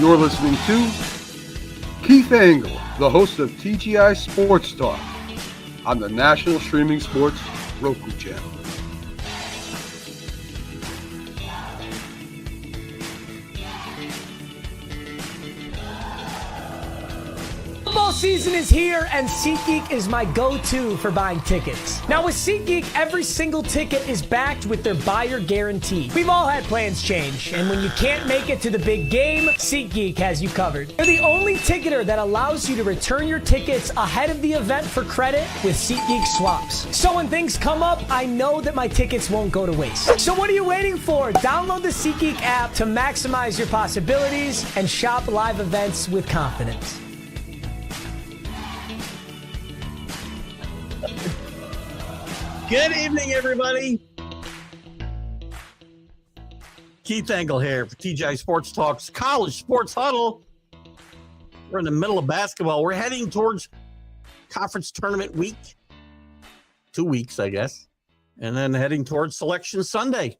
You're listening to Keith Engle, the host of TGI Sports Talk on the National Streaming Sports Roku channel. Football season is here, and SeatGeek is my go-to for buying tickets. Now, with SeatGeek, every single ticket is backed with their buyer guarantee. We've all had plans change, and when you can't make it to the big game, SeatGeek has you covered. They're the only ticketer that allows you to return your tickets ahead of the event for credit with SeatGeek swaps. So when things come up, I know that my tickets won't go to waste. So what are you waiting for? Download the SeatGeek app to maximize your possibilities and shop live events with confidence. Good evening, everybody. Keith Engle here for TGI Sports Talk's College Sports Huddle. We're in the middle of basketball. We're heading towards conference tournament week. 2 weeks, I guess. And then heading towards Selection Sunday.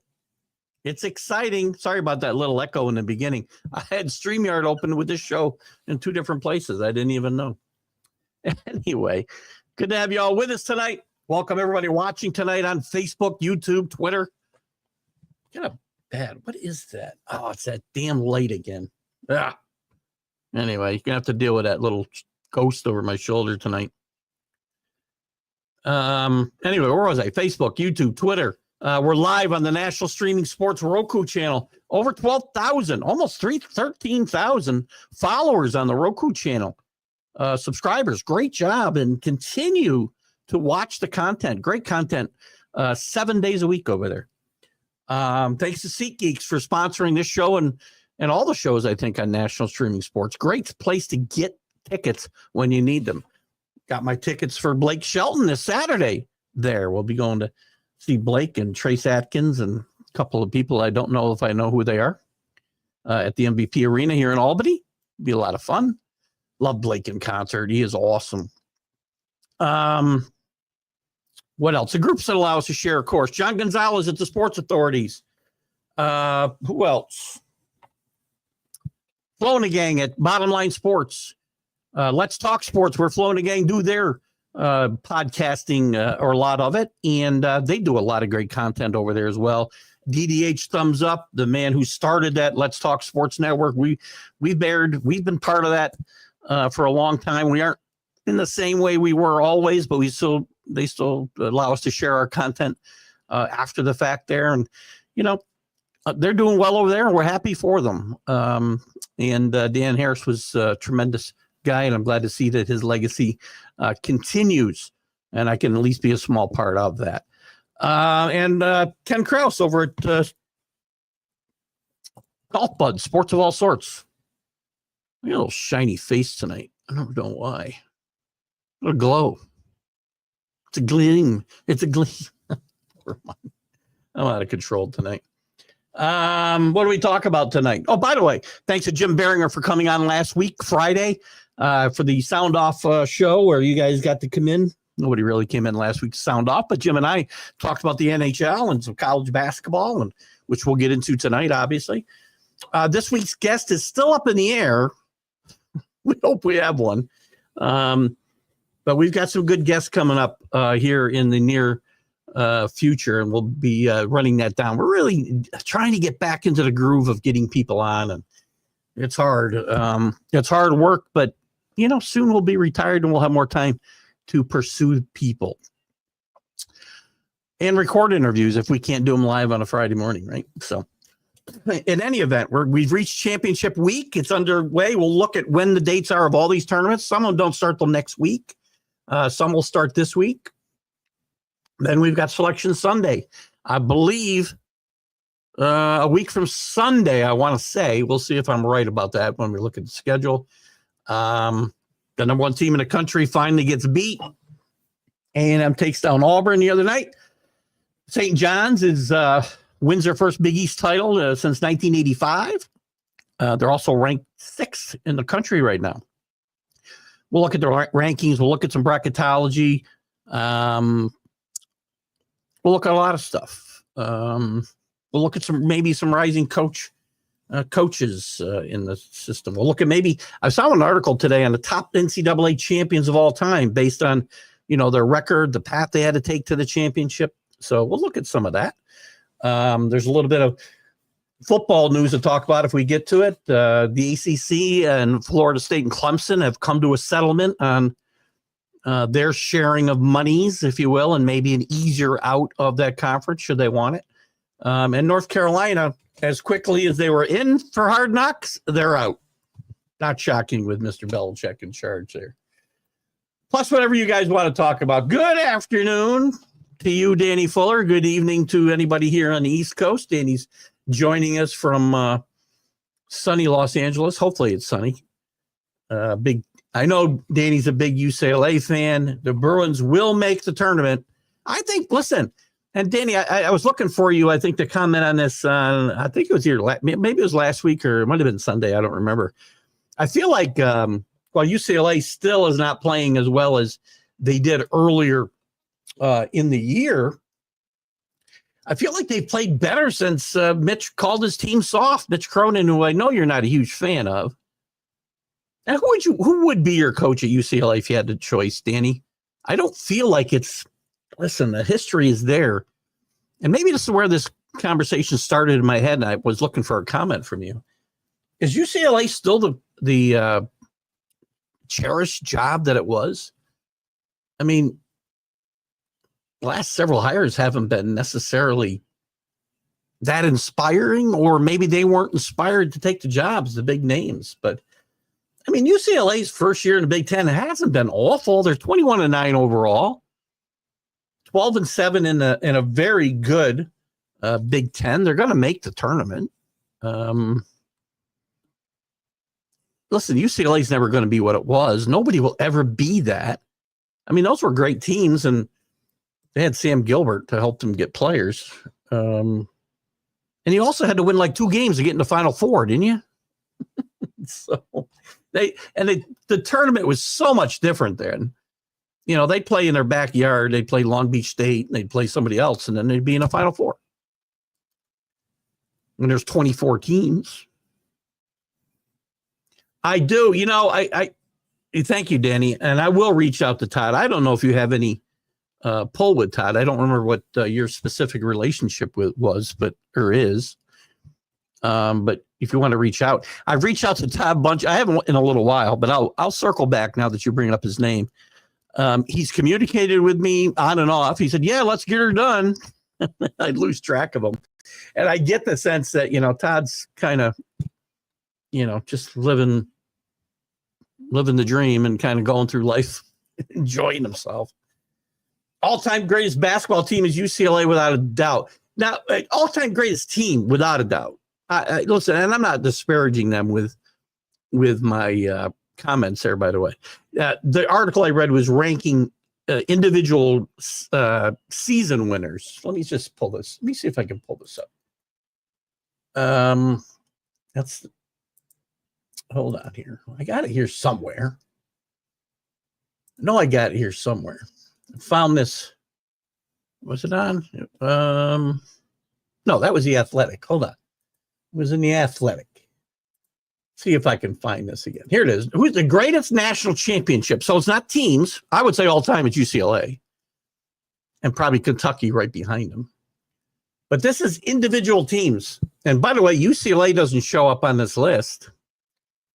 It's exciting. Sorry about that little echo in the beginning. I had StreamYard open with this show in 2 different places. I didn't even know. Anyway, good to have you all with us tonight. Welcome, everybody watching tonight on Facebook, YouTube, Twitter. Kind of bad. What is that? Oh, it's that damn light again. Ah. Anyway, you're going to have to deal with that little ghost over my shoulder tonight. Anyway, where was I? Facebook, YouTube, Twitter. We're live on the National Streaming Sports Roku channel. Over 12,000, almost 13,000 followers on the Roku channel. Subscribers, great job, and continue to watch the content. Great content, 7 days a week over there. Thanks to SeatGeeks for sponsoring this show and all the shows, I think, on National Streaming Sports. Great place to get tickets when you need them. Got my tickets for Blake Shelton this Saturday there. We'll be going to see Blake and Trace Atkins and a couple of people I don't know if I know who they are at the MVP Arena here in Albany. Be a lot of fun. Love Blake in concert. He is awesome. What else? The groups that allow us to share, of course. John Gonzalez at the Sports Authorities. Who else? Flo and the Gang at Bottom Line Sports. Let's Talk Sports, where Flo and the Gang do their podcasting, or a lot of it. And they do a lot of great content over there as well. DDH Thumbs Up, the man who started that Let's Talk Sports Network. We've been part of that for a long time. We aren't in the same way we were always, but they still allow us to share our content after the fact there. And, they're doing well over there, and we're happy for them. And Dan Harris was a tremendous guy, and I'm glad to see that his legacy continues, and I can at least be a small part of that. And Ken Krause over at Golf Bud, Sports of All Sorts. A little shiny face tonight. I don't know why. A glow. It's a gleam. It's a gleam. I'm out of control tonight. What do we talk about tonight? Oh, by the way, thanks to Jim Beringer for coming on last week, Friday, for the Sound Off show where you guys got to come in. Nobody really came in last week to sound off, but Jim and I talked about the NHL and some college basketball, and which we'll get into tonight, obviously. This week's guest is still up in the air. We hope we have one. But we've got some good guests coming up here in the near future, and we'll be running that down. We're really trying to get back into the groove of getting people on, and it's hard. It's hard work, but, soon we'll be retired and we'll have more time to pursue people and record interviews if we can't do them live on a Friday morning, right? So in any event, we've reached championship week. It's underway. We'll look at when the dates are of all these tournaments. Some of them don't start till next week. Some will start this week. Then we've got Selection Sunday. I believe a week from Sunday, I want to say. We'll see if I'm right about that when we look at the schedule. The number 1 team in the country finally gets beat. A&M takes down Auburn the other night. St. John's wins their first Big East title since 1985. They're also ranked 6th in the country right now. We'll look at the rankings. We'll look at some bracketology. We'll look at a lot of stuff. We'll look at some rising coach coaches in the system. We'll look at maybe, I saw an article today on the top NCAA champions of all time based on, their record, the path they had to take to the championship. So we'll look at some of that. There's a little bit of football news to talk about if we get to it. The ACC and Florida State and Clemson have come to a settlement on their sharing of monies, if you will, and maybe an easier out of that conference should they want it. And North Carolina, as quickly as they were in for Hard Knocks, they're out. Not shocking with Mr. Belichick in charge there. Plus, whatever you guys want to talk about. Good afternoon to you, Danny Fuller. Good evening to anybody here on the East Coast. Danny's joining us from sunny Los Angeles. Hopefully it's sunny. I know Danny's a big UCLA fan. The Bruins will make the tournament. I think, listen, and Danny, I was looking for you, I think, to comment on this. I think it was maybe it was last week or it might have been Sunday. I don't remember. I feel like while UCLA still is not playing as well as they did earlier in the year, I feel like they've played better since Mitch called his team soft. Mitch Cronin, who I know you're not a huge fan of. And who would be your coach at UCLA if you had the choice, Danny? I don't feel like listen, the history is there. And maybe this is where this conversation started in my head, and I was looking for a comment from you. Is UCLA still the cherished job that it was? I mean, last several hires haven't been necessarily that inspiring, or maybe they weren't inspired to take the jobs, the big names. But I mean, UCLA's first year in the Big Ten hasn't been awful. They're 21-9 overall, 12-7 in a very good Big Ten. They're going to make the tournament. Listen, UCLA's never going to be what it was. Nobody will ever be that. I mean, those were great teams, and they had Sam Gilbert to help them get players. And you also had to win like 2 games to get in the Final Four, didn't you? So the tournament was so much different then. They'd play in their backyard. They'd play Long Beach State, and they'd play somebody else, and then they'd be in a Final Four. And there's 24 teams. I do. I thank you, Danny, and I will reach out to Todd. I don't know if you have any pull with Todd. I don't remember what your specific relationship was, or is. But if you want to reach out, I've reached out to Todd Bunch. I haven't in a little while, but I'll circle back now that you're bringing up his name. He's communicated with me on and off. He said, "Yeah, let's get her done." I'd lose track of him, and I get the sense that Todd's kind of just living the dream and kind of going through life, enjoying himself. All-time greatest basketball team is UCLA without a doubt. Now, all-time greatest team without a doubt. Listen, and I'm not disparaging them with my comments there, by the way. The article I read was ranking individual season winners. Let me just pull this. Let me see if I can pull this up. Hold on here. I got it here somewhere. No, I got it here somewhere. I found this. Was it on? No, that was The Athletic. Hold on. It was in The Athletic. See if I can find this again. Here it is. Who's the greatest national championship? So it's not teams. I would say all time it's UCLA. And probably Kentucky right behind them. But this is individual teams. And by the way, UCLA doesn't show up on this list.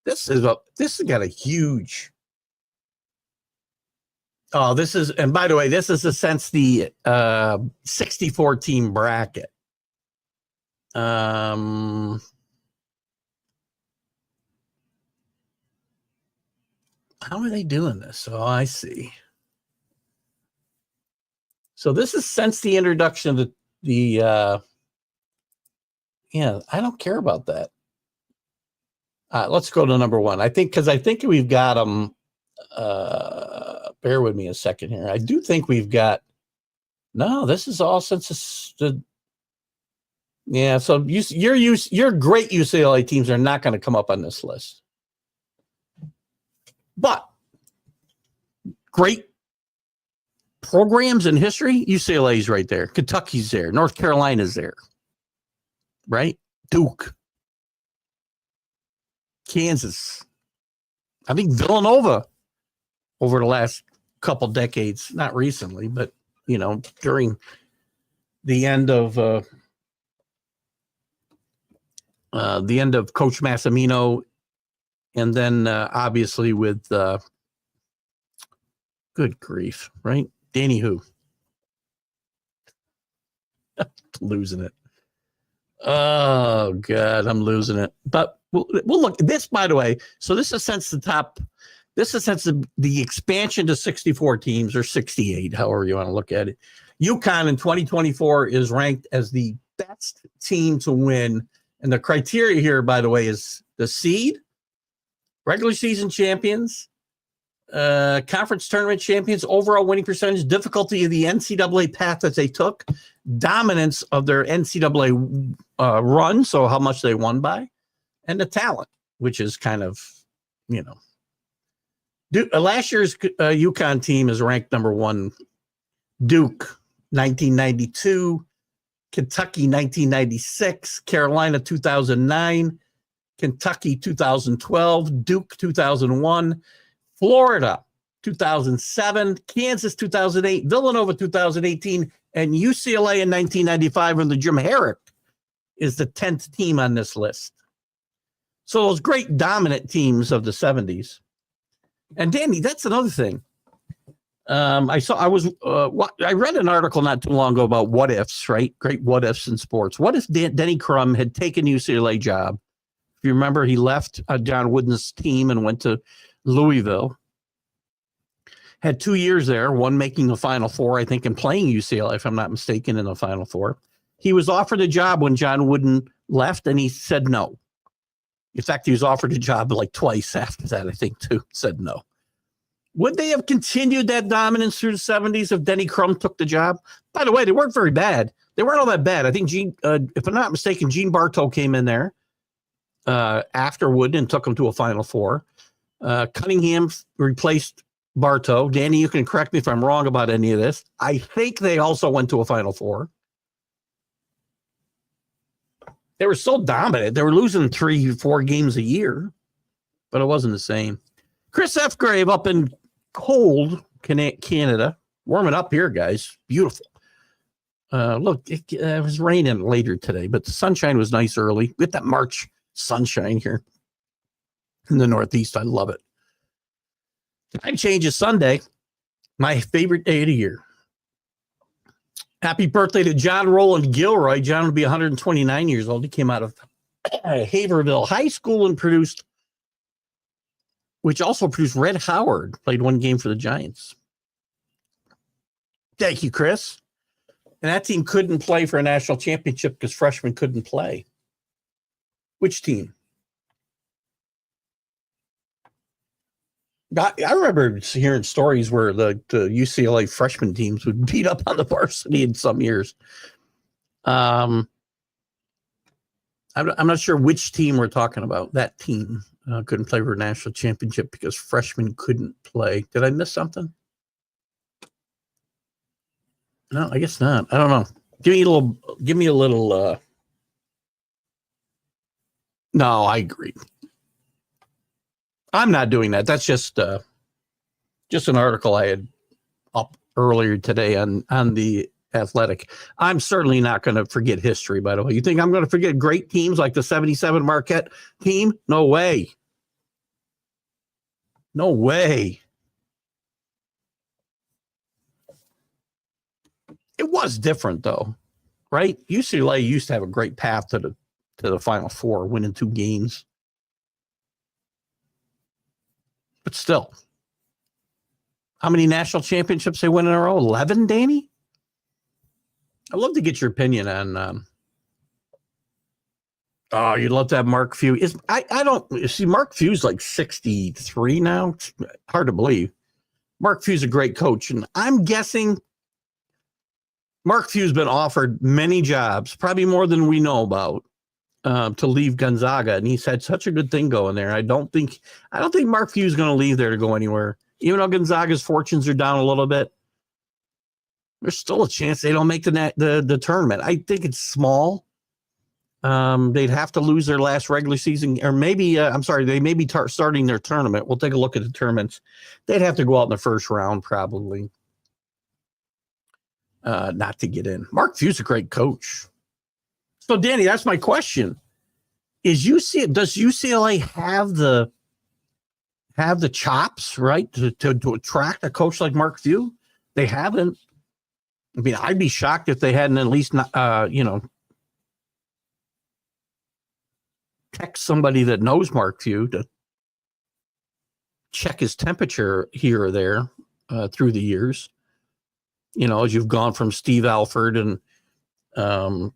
This has got a huge. Oh, this is, and by the way, this is since the 64 team bracket. How are they doing this? Oh, I see. So this is since the introduction of the yeah, I don't care about that. Let's go to number 1. I think we've got them. Bear with me a second here. I do think we've got. No, this is all since the. Yeah, so your great UCLA teams are not going to come up on this list. But great programs in history, UCLA's right there. Kentucky's there. North Carolina's there. Right? Duke. Kansas. I think Villanova over the last couple decades, not recently, but, during the end of Coach Massimino, and then obviously with good grief, right? Danny who? Losing it. Oh God, I'm losing it. But we'll look this, by the way. So this is since the expansion to 64 teams or 68, however you want to look at it. UConn in 2024 is ranked as the best team to win. And the criteria here, by the way, is the seed, regular season champions, conference tournament champions, overall winning percentage, difficulty of the NCAA path that they took, dominance of their NCAA run, so how much they won by, and the talent, which is kind of, last year's UConn team is ranked number 1. Duke, 1992, Kentucky, 1996, Carolina, 2009, Kentucky, 2012, Duke, 2001, Florida, 2007, Kansas, 2008, Villanova, 2018, and UCLA in 1995 when the Jim Herrick is the 10th team on this list. So those great dominant teams of the 70s. And Danny, that's another thing. I read an article not too long ago about what ifs, right? Great what ifs in sports. What if Denny Crum had taken UCLA job? If you remember, he left John Wooden's team and went to Louisville. Had 2 years there, one making the Final Four, I think, and playing UCLA, if I'm not mistaken, in the Final Four. He was offered a job when John Wooden left, and he said no. In fact, he was offered a job like twice after that, I think, too. Said no. Would they have continued that dominance through the 70s if Denny Crum took the job? By the way, they weren't very bad. They weren't all that bad. I think, if I'm not mistaken, Gene Bartow came in there after Wooden and took him to a Final Four. Cunningham replaced Bartow. Danny, you can correct me if I'm wrong about any of this. I think they also went to a Final Four. They were so dominant. They were losing 3-4 games a year, but it wasn't the same. Chris F. Grave up in cold Canada. Warming up here, guys. Beautiful. Look, it was raining later today, but the sunshine was nice early. We had that March sunshine here in the Northeast. I love it. Time change is Sunday, my favorite day of the year. Happy birthday to John Roland Gilroy. John would be 129 years old. He came out of Haverhill High School and which also produced Red Howard, played one game for the Giants. Thank you, Chris. And that team couldn't play for a national championship because freshmen couldn't play. Which team? I remember hearing stories where the UCLA freshman teams would beat up on the varsity in some years. I'm not sure which team we're talking about. That team couldn't play for a national championship because freshmen couldn't play. Did I miss something? No, I guess not. I don't know. Give me a little. No, I agree. I'm not doing that. That's just an article I had up earlier today on the Athletic. I'm certainly not going to forget history, by the way. You think I'm going to forget great teams like the 77 Marquette team? No way. No way. It was different, though, right? UCLA used to have a great path to the Final Four, winning 2 games. But still, how many national championships they win in a row? 11, Danny? I'd love to get your opinion on. You'd love to have Mark Few. I don't see Mark Few's like 63 now. It's hard to believe. Mark Few's a great coach, and I'm guessing Mark Few's been offered many jobs, probably more than we know about, to leave Gonzaga, and he's had such a good thing going there. I don't think Mark Few's going to leave there to go anywhere. Even though Gonzaga's fortunes are down a little bit, there's still a chance they don't make the tournament. I think it's small. They'd have to lose their last regular season, or maybe, they may be starting their tournament. We'll take a look at the tournaments. They'd have to go out in the first round, probably, not to get in. Mark Few's a great coach. So, Danny, that's my question. Does UCLA have the chops, right, to attract a coach like Mark Few? They haven't. I mean, I'd be shocked if they hadn't at least, text somebody that knows Mark Few to check his temperature here or there through the years. As you've gone from Steve Alford and, who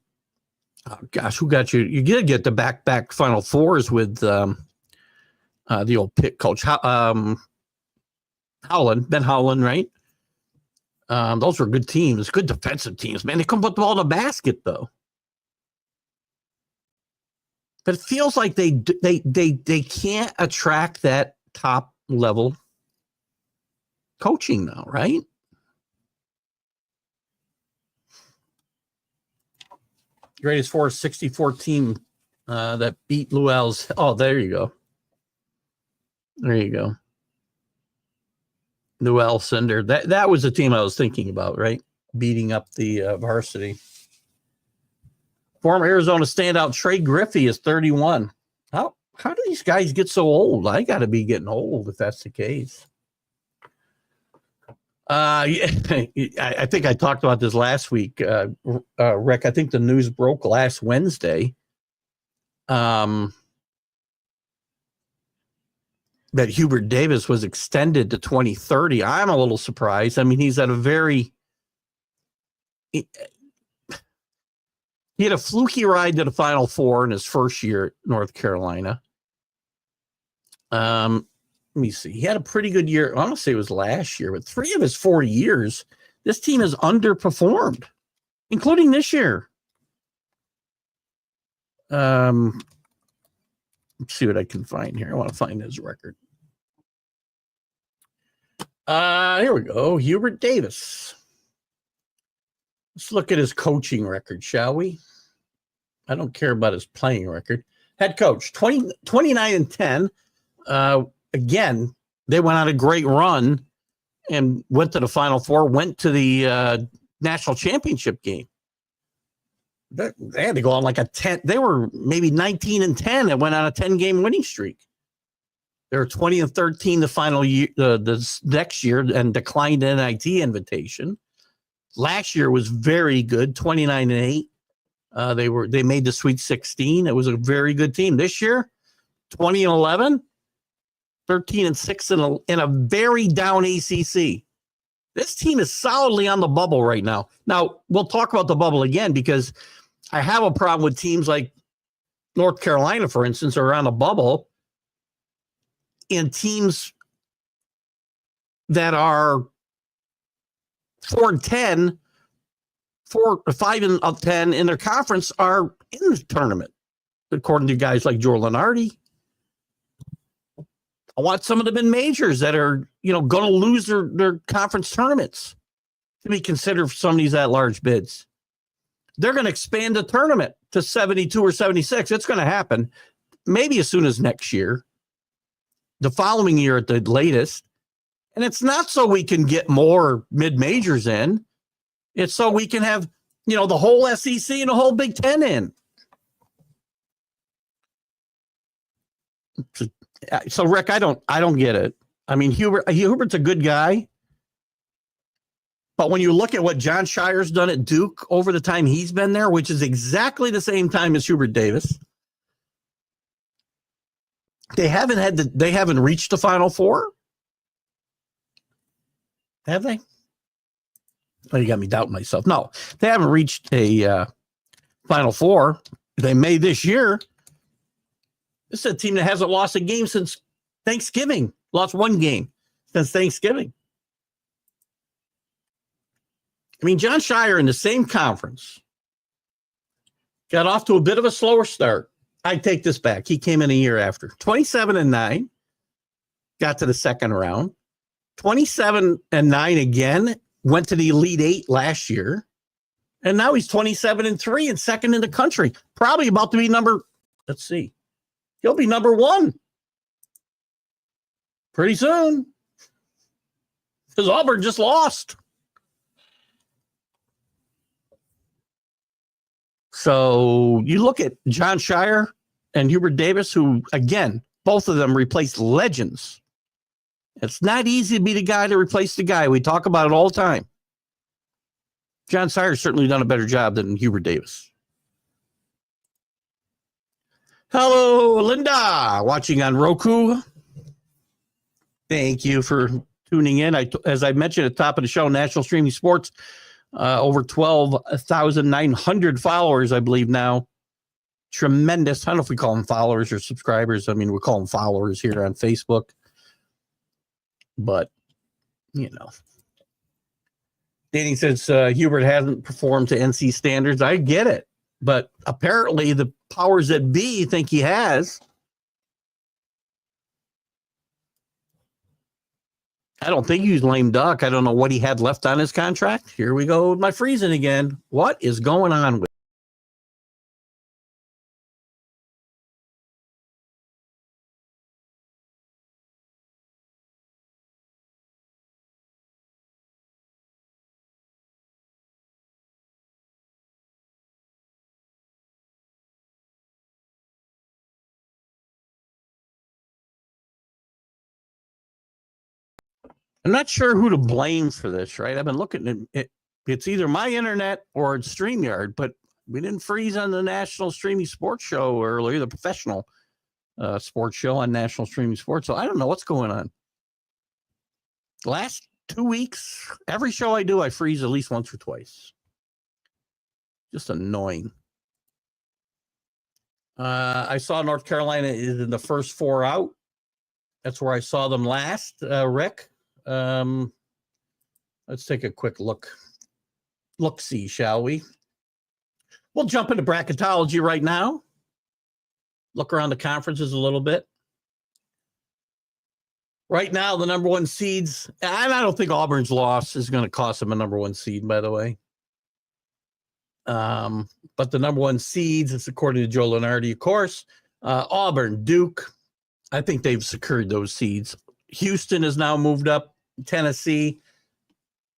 got you? You did get the back Final Fours with the old Pitt coach, Ben Howland, right? Those were good teams, good defensive teams. Man, they couldn't put the ball in the basket, though. But it feels like they can't attract that top level coaching now, right? Greatest 464 team that beat Luell's. Oh, there you go. There you go. Luell Cinder. That was the team I was thinking about, right? Beating up the varsity. Former Arizona standout Trey Griffey is 31. How do these guys get so old? I got to be getting old if that's the case. Yeah, I think I talked about this last week, Rick. I think the news broke last Wednesday that Hubert Davis was extended to 2030. I'm a little surprised. I mean, he's at a he had a fluky ride to the Final Four in his first year at North Carolina. Let me see. He had a pretty good year. I want to say it was last year, but 3 of his 4 years, this team has underperformed, including this year. Let's see what I can find here. I want to find his record. Here we go. Hubert Davis. Let's look at his coaching record, shall we? I don't care about his playing record. Head coach, 29-10. Again, they went on a great run and went to the Final Four, went to the national championship game. They had to go on like a 10. They were maybe 19-10 and went on a 10-game winning streak. They were 20-13 the final year, the next year, and declined the NIT invitation. Last year was very good, 29-8. They made the Sweet 16. It was a very good team. This year, 20-11, 13-6 in a very down ACC. This team is solidly on the bubble right now. Now, we'll talk about the bubble again because I have a problem with teams like North Carolina, for instance, are on a bubble, and teams that are 4-10, 5-10 in their conference are in the tournament, according to guys like Joe Lenardi. I want some of them in majors that are, going to lose their conference tournaments to be considered for some of these at-large bids. They're going to expand the tournament to 72 or 76. It's going to happen maybe as soon as next year, the following year at the latest. And it's not so we can get more mid-majors in. It's so we can have, the whole SEC and the whole Big Ten in. So Rick, I don't get it. I mean, Hubert's a good guy. But when you look at what John Shire's done at Duke over the time he's been there, which is exactly the same time as Hubert Davis, they haven't reached the Final Four. Have they? Oh, you got me doubting myself. No, they haven't reached a Final Four. They may this year. This is a team that hasn't lost a game since Thanksgiving. Lost one game since Thanksgiving. I mean, John Shire in the same conference got off to a bit of a slower start. I take this back. He came in a year after. 27-9, got to the second round. 27-9 again, went to the Elite Eight last year. And now he's 27-3 and second in the country. Probably about to be let's see. He'll be number 1 pretty soon. Because Auburn just lost. So you look at John Shire and Hubert Davis, who, again, both of them replaced legends. It's not easy to be the guy to replace the guy. We talk about it all the time. John Shire's certainly done a better job than Hubert Davis. Hello, Linda, watching on Roku. Thank you for tuning in. As I mentioned at the top of the show, National Streaming Sports, over 12,900 followers, I believe now. Tremendous. I don't know if we call them followers or subscribers. I mean, we call them followers here on Facebook. But, you know. Dating says Hubert hasn't performed to NC standards. I get it. But apparently the powers that be think he has. I don't think he's lame duck. I don't know what he had left on his contract. Here we go with my freezing again. What is going on with I'm not sure who to blame for this, right? I've been looking at it. It's either my internet or it's StreamYard, but we didn't freeze on the National Streaming Sports Show earlier, the professional sports show on National Streaming Sports. So I don't know what's going on. Last 2 weeks, every show I do, I freeze at least once or twice. Just annoying. I saw North Carolina is in the first 4 out. That's where I saw them last, Rick. Let's take a quick look-see, shall we? We'll jump into bracketology right now. Look around the conferences a little bit. Right now, the number 1 seeds, and I don't think Auburn's loss is going to cost them a number 1 seed, by the way. But the number 1 seeds, it's according to Joe Lunardi, of course. Auburn, Duke, I think they've secured those seeds. Houston has now moved up. Tennessee,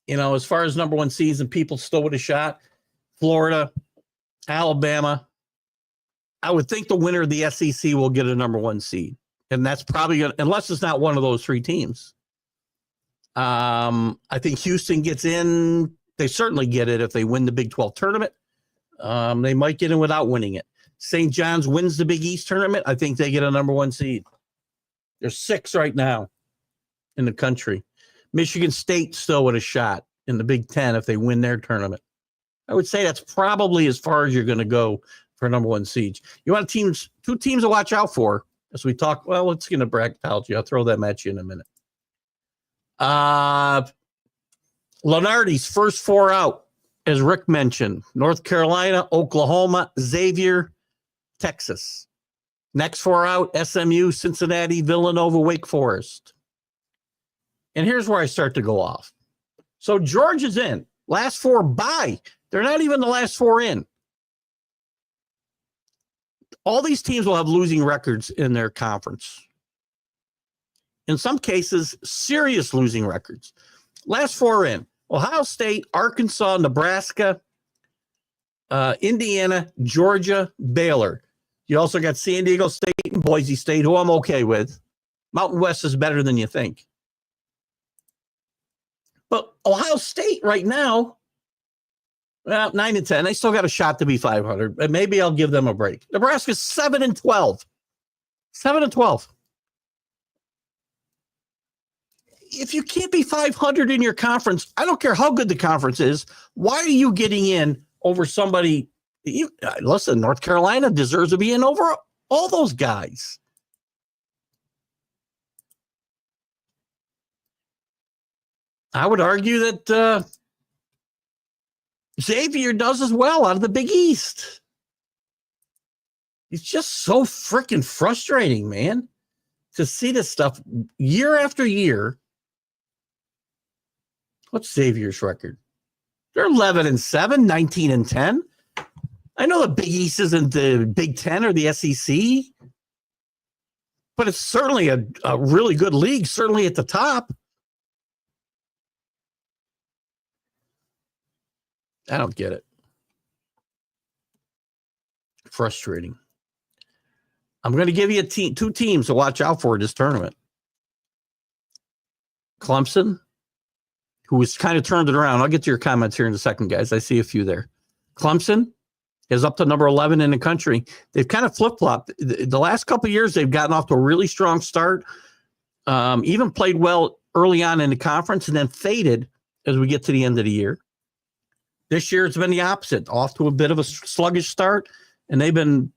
you know, as far as number 1 seeds and people still with a shot, Florida, Alabama. I would think the winner of the SEC will get a number 1 seed. And that's probably going to, unless it's not one of those 3 teams. I think Houston gets in. They certainly get it if they win the Big 12 tournament. They might get in without winning it. St. John's wins the Big East tournament. I think they get a number 1 seed. There's 6 right now in the country. Michigan State still with a shot in the Big Ten if they win their tournament. I would say that's probably as far as you're going to go for number 1 seed. You want 2 teams to watch out for as we talk. Well, let's get into bracketology. I'll throw them at you in a minute. Lunardi's first 4 out, as Rick mentioned: North Carolina, Oklahoma, Xavier, Texas. Next 4 out: SMU, Cincinnati, Villanova, Wake Forest. And here's where I start to go off. So Georgia's in. Last 4 bye. They're not even the last 4 in. All these teams will have losing records in their conference. In some cases, serious losing records. Last 4 in: Ohio State, Arkansas, Nebraska, Indiana, Georgia, Baylor. You also got San Diego State and Boise State, who I'm okay with. Mountain West is better than you think. But Ohio State right now, 9-10. They still got a shot to be 500. And maybe I'll give them a break. Nebraska's 7-12. 7-12. If you can't be 500 in your conference, I don't care how good the conference is. Why are you getting in over somebody? Listen, North Carolina deserves to be in over all those guys. I would argue that Xavier does as well out of the Big East. It's just so freaking frustrating, man, to see this stuff year after year. What's Xavier's record? They're 11-7, 19-10. I know the Big East isn't the Big Ten or the SEC, but it's certainly a really good league, certainly at the top. I don't get it. Frustrating. I'm going to give you two teams to watch out for this tournament. Clemson, who has kind of turned it around. I'll get to your comments here in a second, guys. I see a few there. Clemson is up to number 11 in the country. They've kind of flip-flopped. The last couple of years, they've gotten off to a really strong start, even played well early on in the conference, and then faded as we get to the end of the year. This year, it's been the opposite, off to a bit of a sluggish start, and they've been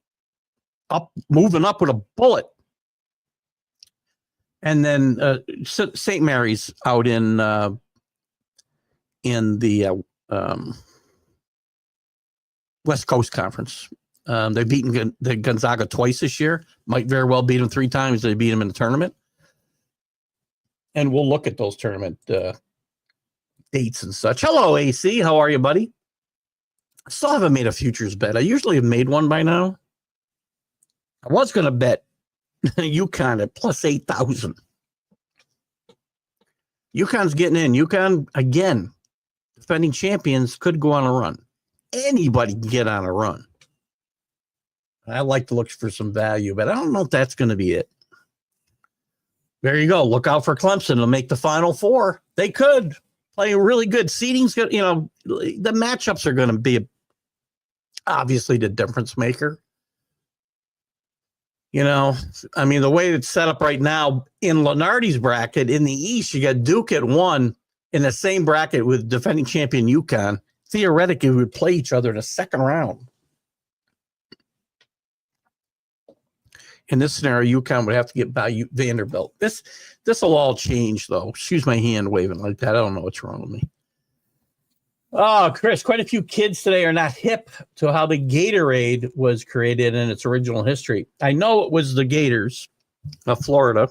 moving up with a bullet. And then St. Mary's out in the West Coast Conference. They've beaten the Gonzaga twice this year. Might very well beat them 3 times. They beat them in the tournament. And we'll look at those tournament dates and such. Hello, AC. How are you, buddy? I still haven't made a futures bet. I usually have made one by now. I was going to bet UConn at plus 8,000. UConn's getting in. UConn, again, defending champions, could go on a run. Anybody can get on a run. I like to look for some value, but I don't know if that's going to be it. There you go. Look out for Clemson to make the Final Four. They could play really good. Seeding's good. You know, the matchups are going to be obviously the difference maker. You know, I mean, the way it's set up right now in Lenardi's bracket in the East, you got Duke at 1 in the same bracket with defending champion UConn. Theoretically, we would play each other in the second round. In this scenario, UConn would have to get by Vanderbilt. This will all change, though. Excuse my hand waving like that. I don't know what's wrong with me. Oh, Chris, quite a few kids today are not hip to how the Gatorade was created in its original history. I know it was the Gators of Florida,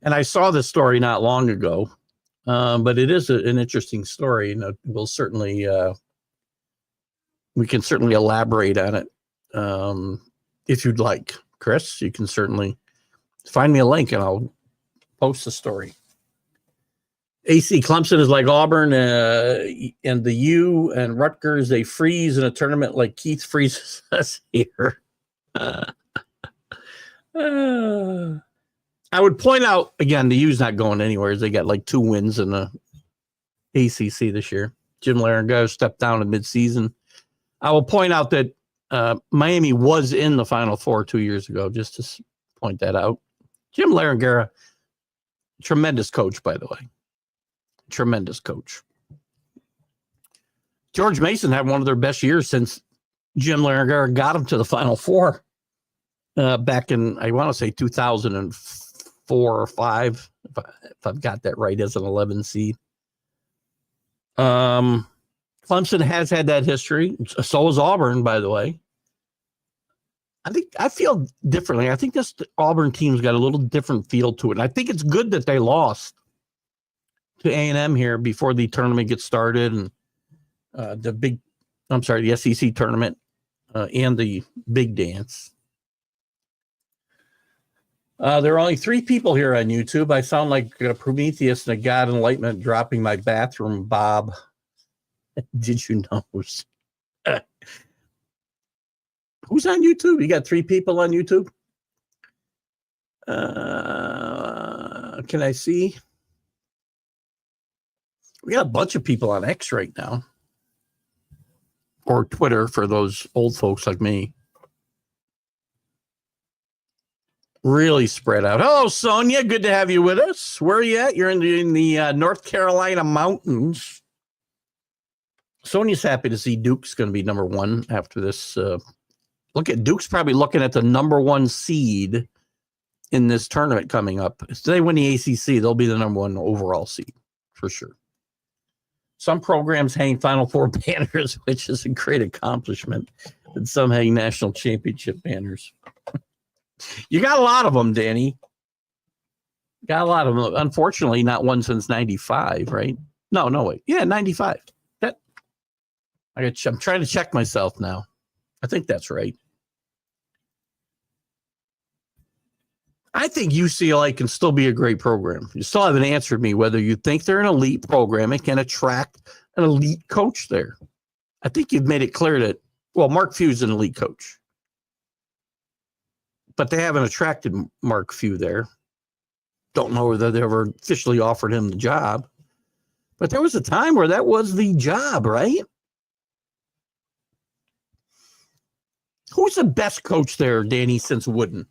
and I saw this story not long ago, but it is an interesting story, and we'll certainly we can certainly elaborate on it if you'd like. Chris, you can certainly find me a link, and I'll post the story. AC Clemson is like Auburn and the U and Rutgers. They freeze in a tournament like Keith freezes us here. I would point out, again, the U's not going anywhere. They got like 2 wins in the ACC this year. Jim Larrañaga stepped down in midseason. I will point out that Miami was in the Final Four 2 years ago, just to point that out. Jim Larrañaga, tremendous coach, by the way. Tremendous coach. George Mason had one of their best years since Jim Larrañaga got him to the Final Four back in, I want to say, 2004 or 5, if I've got that right, as an 11 seed. Clemson has had that history. So has Auburn, by the way. I feel differently. I think this Auburn team's got a little different feel to it. And I think it's good that they lost to A&M here before the tournament gets started, and the SEC tournament and the big dance. There are only 3 people here on YouTube. I sound like a Prometheus and a God Enlightenment dropping my bathroom, Bob. Did you know? Who's on YouTube? You got 3 people on YouTube? Can I see? We got a bunch of people on X right now, or Twitter for those old folks like me. Really spread out. Hello, Sonia. Good to have you with us. Where are you at? You're in the North Carolina mountains. Sonia's happy to see Duke's going to be number 1 after this. Look at Duke's probably looking at the number 1 seed in this tournament coming up. If they win the ACC, they'll be the number 1 overall seed for sure. Some programs hang Final Four banners, which is a great accomplishment, and some hang national championship banners. You got a lot of them, Danny. Got a lot of them. Unfortunately, not one since 95, right? No, wait. Yeah, 95. I'm trying to check myself now. I think that's right. I think UCLA can still be a great program. You still haven't answered me whether you think they're an elite program and can attract an elite coach there. I think you've made it clear that, well, Mark Few's an elite coach. But they haven't attracted Mark Few there. Don't know whether they ever officially offered him the job. But there was a time where that was the job, right? Who's the best coach there, Danny, since Wooden?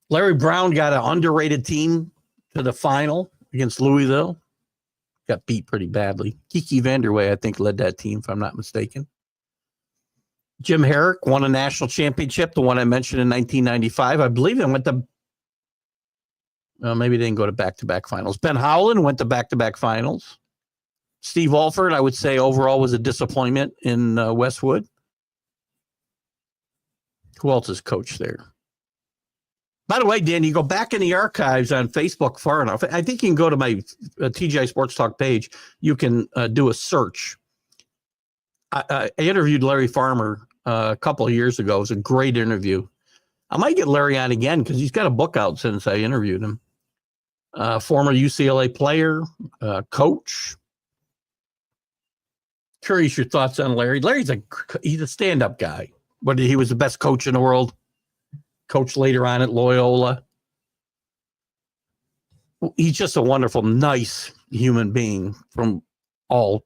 Larry Brown got an underrated team to the final against Louisville. Got beat pretty badly. Kiki Vanderway, I think, led that team, if I'm not mistaken. Jim Herrick won a national championship, the one I mentioned in 1995. I believe they went to, maybe they didn't go to back-to-back finals. Ben Howland went to back-to-back finals. Steve Alford, I would say, overall was a disappointment in Westwood. Who else is coach there? By the way, Dan, you go back in the archives on Facebook far enough. I think you can go to my TGI Sports Talk page. You can do a search. I interviewed Larry Farmer a couple of years ago. It was a great interview. I might get Larry on again because he's got a book out since I interviewed him. Former UCLA player, coach. Curious your thoughts on Larry. He's a stand-up guy. But he was the best coach in the world. Coach later on at Loyola. He's just a wonderful, nice human being from all.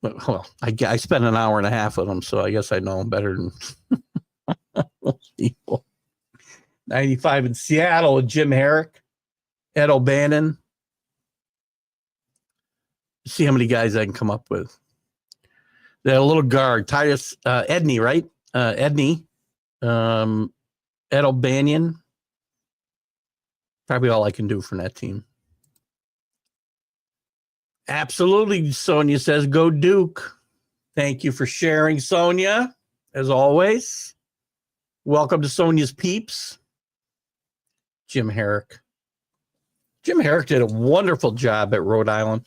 Well, I spent an hour and a half with him, so I guess I know him better than most people. 95 in Seattle with Jim Herrick, Ed O'Bannon. See how many guys I can come up with. That little guard, Titus Edney, right? Edney. Ed O'Bannon. Probably all I can do from that team. Absolutely, Sonia says, go Duke. Thank you for sharing, Sonia, as always. Welcome to Sonia's Peeps. Jim Herrick. Jim Herrick did a wonderful job at Rhode Island.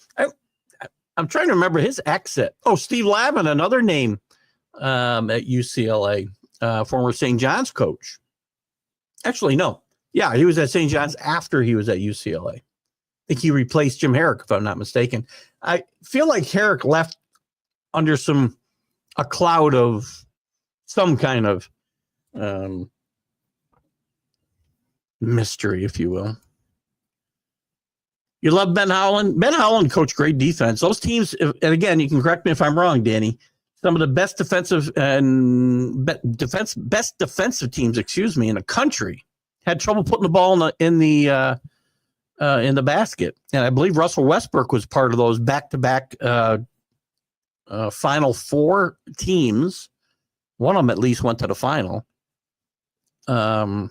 I'm trying to remember his exit. Oh, Steve Lavin, another name at UCLA, former St. John's coach. Actually, no. Yeah, he was at St. John's after he was at UCLA. I think he replaced Jim Herrick, if I'm not mistaken. I feel like Herrick left under a cloud of some kind of mystery, if you will. You love Ben Howland? Ben Howland coached great defense. Those teams, and again, you can correct me if I'm wrong, Danny, some of the best defensive teams, in the country had trouble putting the ball in the basket. And I believe Russell Westbrook was part of those back-to-back Final Four teams. One of them at least went to the final. I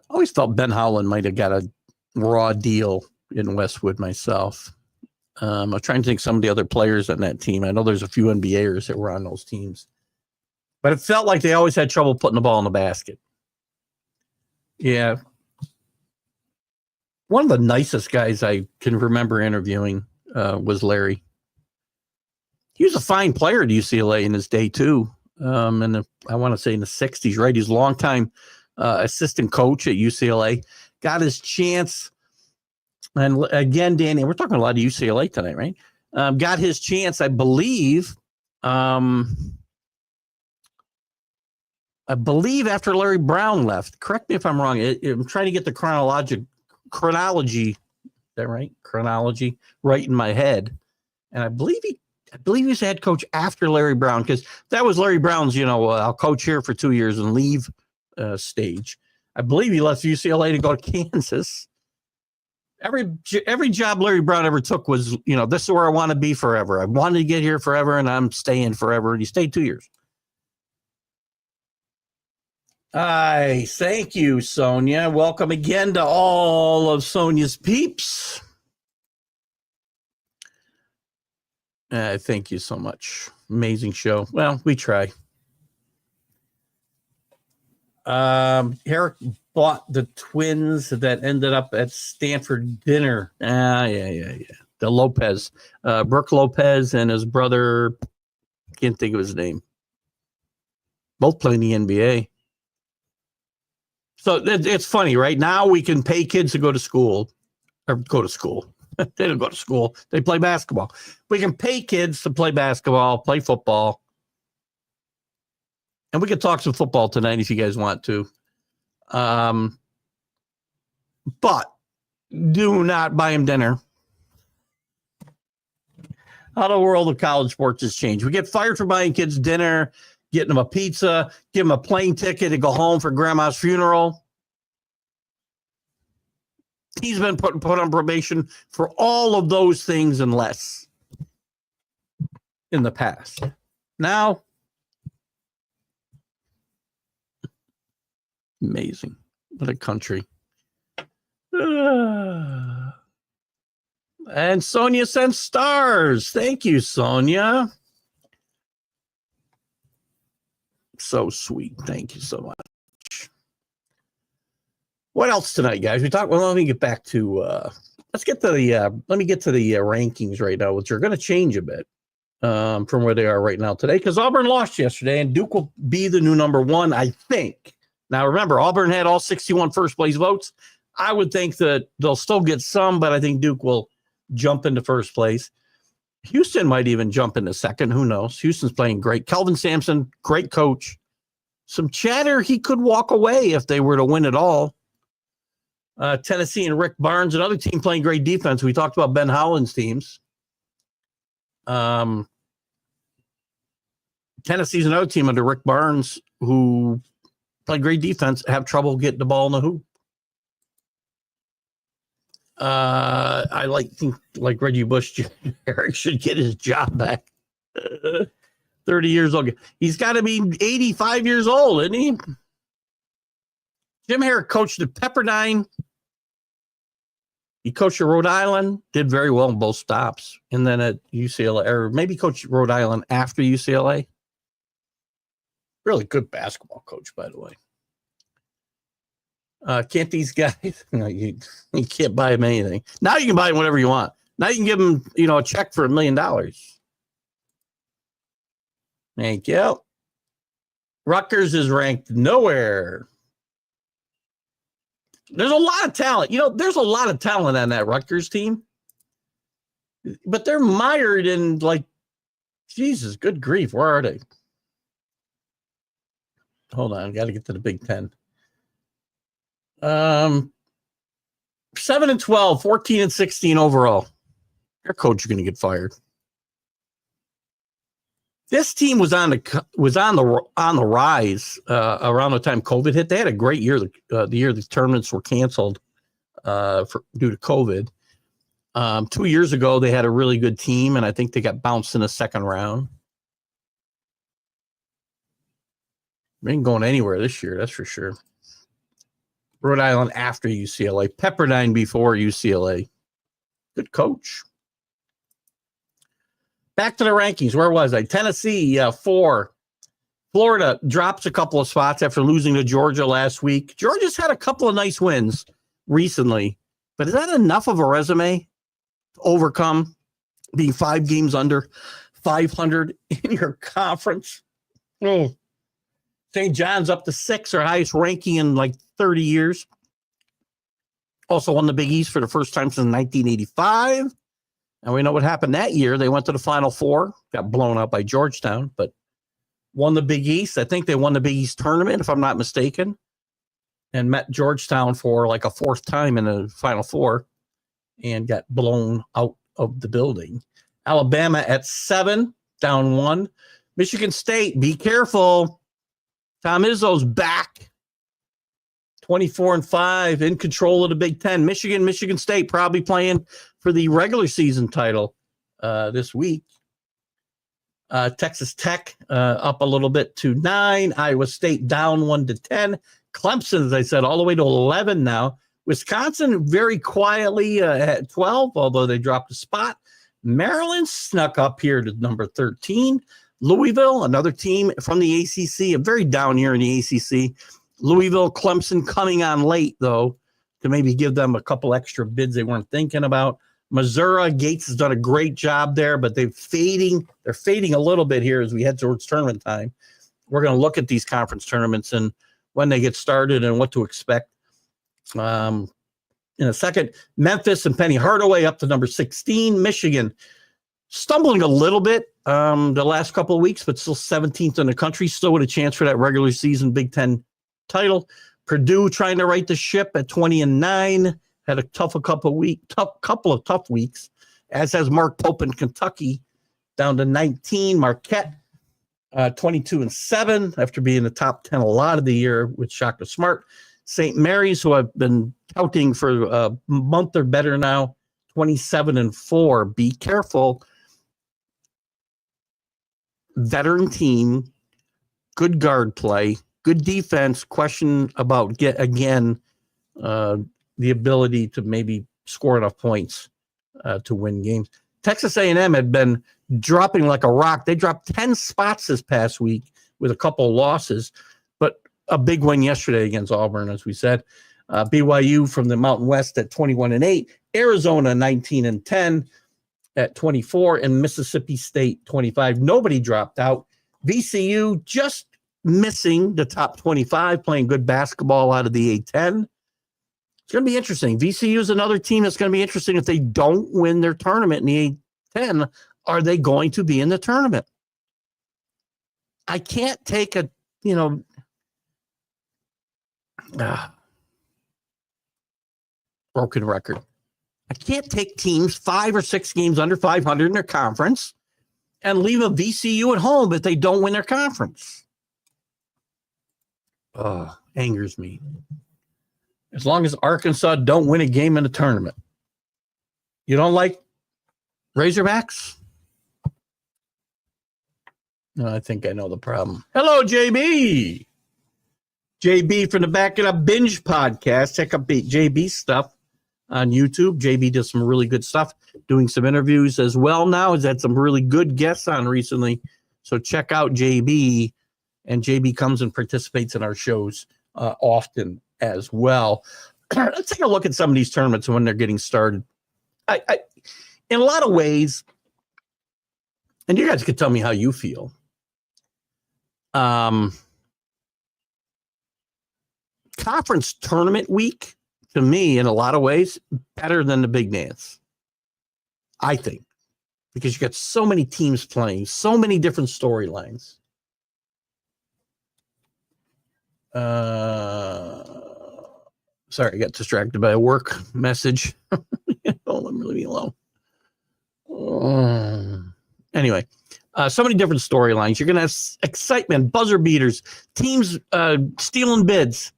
always felt Ben Howland might have got a raw deal in Westwood myself. I'm trying to think some of the other players on that team. I know there's a few NBAers that were on those teams. But it felt like they always had trouble putting the ball in the basket. Yeah. One of the nicest guys I can remember interviewing was Larry. He was a fine player at UCLA in his day, too. And I want to say in the 60s, right? He's a longtime assistant coach at UCLA. Got his chance. And again, Danny, we're talking a lot of UCLA tonight, right? Got his chance, I believe. After Larry Brown left. Correct me if I'm wrong. I'm trying to get the chronology. Is that right? Chronology right in my head. And I believe he was head coach after Larry Brown, because that was Larry Brown's, I'll coach here for 2 years and leave stage. I believe he left UCLA to go to Kansas. Every job Larry Brown ever took was, this is where I want to be forever. I wanted to get here forever, and I'm staying forever. And he stayed 2 years. Thank you, Sonia. Welcome again to all of Sonia's peeps. Thank you so much. Amazing show. Well, we try. Herrick bought the twins that ended up at Stanford dinner. Yeah. the Lopez, Brooke Lopez and his brother, can't think of his name. Both play in the NBA. So it's funny, right? Now we can pay kids to go to school. They don't go to school. They play basketball. We can pay kids to play basketball, play football. And we can talk some football tonight if you guys want to. But do not buy them dinner. How the world of college sports has changed. We get fired for buying kids dinner, getting them a pizza, give them a plane ticket to go home for grandma's funeral. He's been put on probation for all of those things and less in the past. Now, amazing. What a country. And Sonia sent stars. Thank you, Sonia. So sweet. Thank you so much. What else tonight, guys? Well, let me get back to let me get to the rankings right now, which are going to change a bit from where they are right now today, because Auburn lost yesterday and Duke will be the new number one, I think. Now, remember, Auburn had all 61 first place votes. I would think that they'll still get some, but I think Duke will jump into first place. Houston might even jump into second. Who knows? Houston's playing great. Kelvin Sampson, great coach. Some chatter he could walk away if they were to win it all. Tennessee and Rick Barnes, another team playing great defense. We talked about Ben Howland's teams. Tennessee's another team under Rick Barnes who play great defense, have trouble getting the ball in the hoop. I think Reggie Bush Jr. should get his job back. 30 years old. He's got to be 85 years old, isn't he? Jim Herrick coached at Pepperdine. He coached at Rhode Island, did very well in both stops. And then at UCLA, or maybe coached Rhode Island after UCLA. Really good basketball coach, by the way. Can't these guys, you can't buy them anything. Now you can buy them whatever you want. Now you can give them, a check for $1 million. Thank you. Rutgers is ranked nowhere. There's a lot of talent. There's a lot of talent on that Rutgers team. But they're mired in, Jesus, good grief. Where are they? Hold on. Got to get to the Big Ten. 7-12, 14-16 overall. Their coach is going to get fired. This team was on the rise around the time COVID hit. They had a great year. The year the tournaments were canceled due to COVID. 2 years ago, they had a really good team, and I think they got bounced in the second round. They ain't going anywhere this year, that's for sure. Rhode Island after UCLA. Pepperdine before UCLA. Good coach. Back to the rankings. Where was I? Tennessee, 4. Florida drops a couple of spots after losing to Georgia last week. Georgia's had a couple of nice wins recently. But is that enough of a resume to overcome being 5 games under 500 in your conference? St. John's up to 6, their highest ranking in 30 years. Also won the Big East for the first time since 1985. And we know what happened that year. They went to the Final Four, got blown out by Georgetown, but won the Big East. I think they won the Big East tournament, if I'm not mistaken, and met Georgetown for a 4th time in the Final Four and got blown out of the building. Alabama at 7, down 1. Michigan State, be careful. Tom Izzo's back. 24-5, in control of the Big Ten. Michigan State probably playing for the regular season title this week. Texas Tech up a little bit to 9. Iowa State down 1 to 10. Clemson, as I said, all the way to 11 now. Wisconsin very quietly at 12, although they dropped a spot. Maryland snuck up here to number 13. Louisville, another team from the ACC, a very down year in the ACC. Louisville, Clemson coming on late, though, to maybe give them a couple extra bids they weren't thinking about. Missouri, Gates has done a great job there, but they're fading a little bit here as we head towards tournament time. We're going to look at these conference tournaments and when they get started and what to expect. In a second, Memphis and Penny Hardaway up to number 16. Michigan stumbling a little bit the last couple of weeks, but still 17th in the country, still with a chance for that regular season Big Ten title. Purdue trying to right the ship at 20-9. Had a couple of tough weeks, as has Mark Pope in Kentucky, down to 19. Marquette, 22-7 after being in the top 10 a lot of the year with Shaka Smart. St. Mary's, who I've been touting for a month or better now, 27-4. Be careful. Veteran team, good guard play, good defense. Question about the ability to maybe score enough points to win games. Texas A&M had been dropping like a rock. They dropped 10 spots this past week with a couple of losses, but a big win yesterday against Auburn, as we said. BYU from the Mountain West at 21-8. Arizona 19-10 at 24, and Mississippi State 25. Nobody dropped out. VCU just missing the top 25, playing good basketball out of the A10. It's going to be interesting. VCU is another team that's going to be interesting. If they don't win their tournament in the A10, are they going to be in the tournament? I can't take a, broken record. I can't take teams 5 or 6 games under 500 in their conference and leave a VCU at home if they don't win their conference. Angers me. As long as Arkansas don't win a game in a tournament. You don't like Razorbacks? No, I think I know the problem. Hello, JB. JB from the Back It Up Binge podcast. Check out JB stuff on YouTube. JB does some really good stuff, doing some interviews as well now. He's had some really good guests on recently. So check out JB. And JB comes and participates in our shows often as well. Let's take a look at some of these tournaments when they're getting started. I in a lot of ways, and you guys could tell me how you feel. Conference tournament week, to me, in a lot of ways, better than the big dance. I think. Because you got so many teams playing, so many different storylines. Sorry, I got distracted by a work message. Don't let me alone. Anyway, so many different storylines. You're going to have excitement, buzzer beaters, teams stealing bids.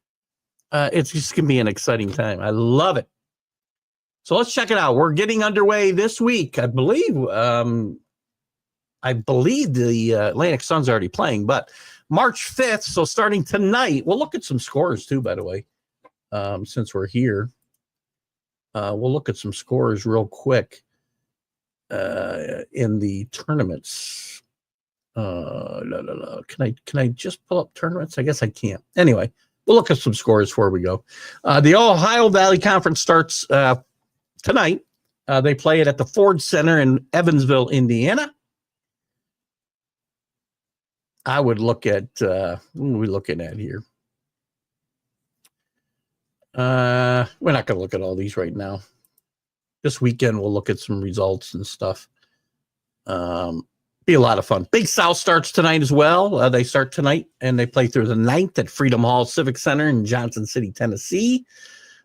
It's just going to be an exciting time. I love it. So let's check it out. We're getting underway this week. I believe the Atlantic Sun's already playing, but March 5th. So starting tonight, we'll look at some scores too, by the way, since we're here. We'll look at some scores real quick in the tournaments. Can I just pull up tournaments? I guess I can't. Anyway, we'll look at some scores before we go. The Ohio Valley Conference starts tonight. They play it at the Ford Center in Evansville, Indiana. I would look at what are we looking at here? We're not going to look at all these right now. This weekend we'll look at some results and stuff. Be a lot of fun. Big South starts tonight as well. They start tonight and they play through the 9th at Freedom Hall Civic Center in Johnson City, Tennessee.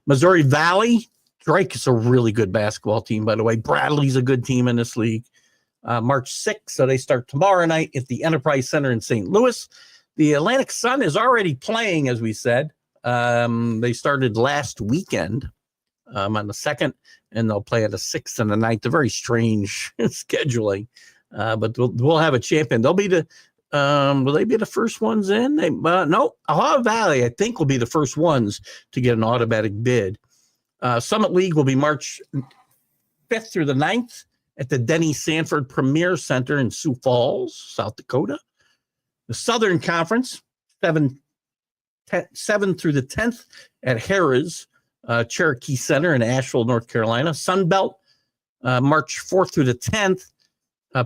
Missouri Valley. Drake is a really good basketball team, by the way. Bradley's a good team in this league. March 6th, so they start tomorrow night at the Enterprise Center in St. Louis. The Atlantic Sun is already playing, as we said. They started last weekend on the 2nd, and they'll play on the 6th and the 9th. A very strange scheduling, but we'll have a champion. They'll be will they be the first ones in? No, Ohio Valley, I think, will be the first ones to get an automatic bid. Summit League will be March 5th through the 9th. At the Denny Sanford Premier Center in Sioux Falls, South Dakota. The Southern Conference, 7 through the 10th at Harrah's Cherokee Center in Asheville, North Carolina. Sun Belt, March 4th through the 10th,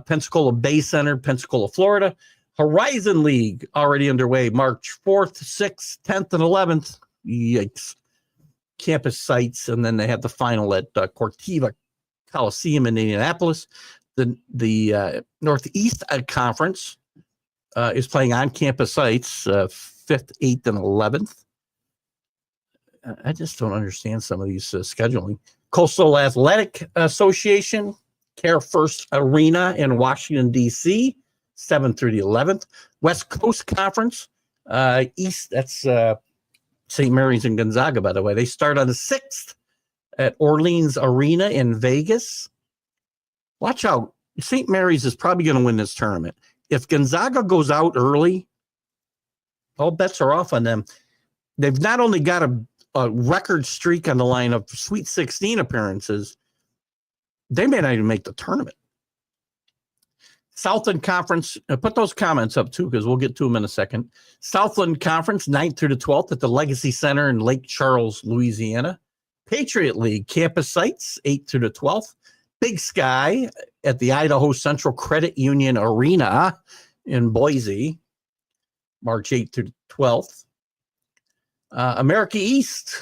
Pensacola Bay Center, Pensacola, Florida. Horizon League already underway, March 4th, 6th, 10th, and 11th. Yikes. Campus sites, and then they have the final at Cortiva Coliseum in Indianapolis. The Northeast Conference is playing on campus sites, 5th, 8th, and 11th. I just don't understand some of these scheduling. Coastal Athletic Association, Care First Arena in Washington, D.C., 7th through the 11th. West Coast Conference, East, that's St. Mary's and Gonzaga, by the way. They start on the 6th at Orleans Arena in Vegas. Watch out. St. Mary's is probably going to win this tournament. If Gonzaga goes out early, all bets are off on them. They've not only got a record streak on the line of Sweet 16 appearances, they may not even make the tournament. Southland Conference, put those comments up too, because we'll get to them in a second. Southland Conference, 9th through the 12th at the Legacy Center in Lake Charles, Louisiana. Patriot League campus sites, 8th through the 12th. Big Sky at the Idaho Central Credit Union Arena in Boise, March 8th through the 12th. America East,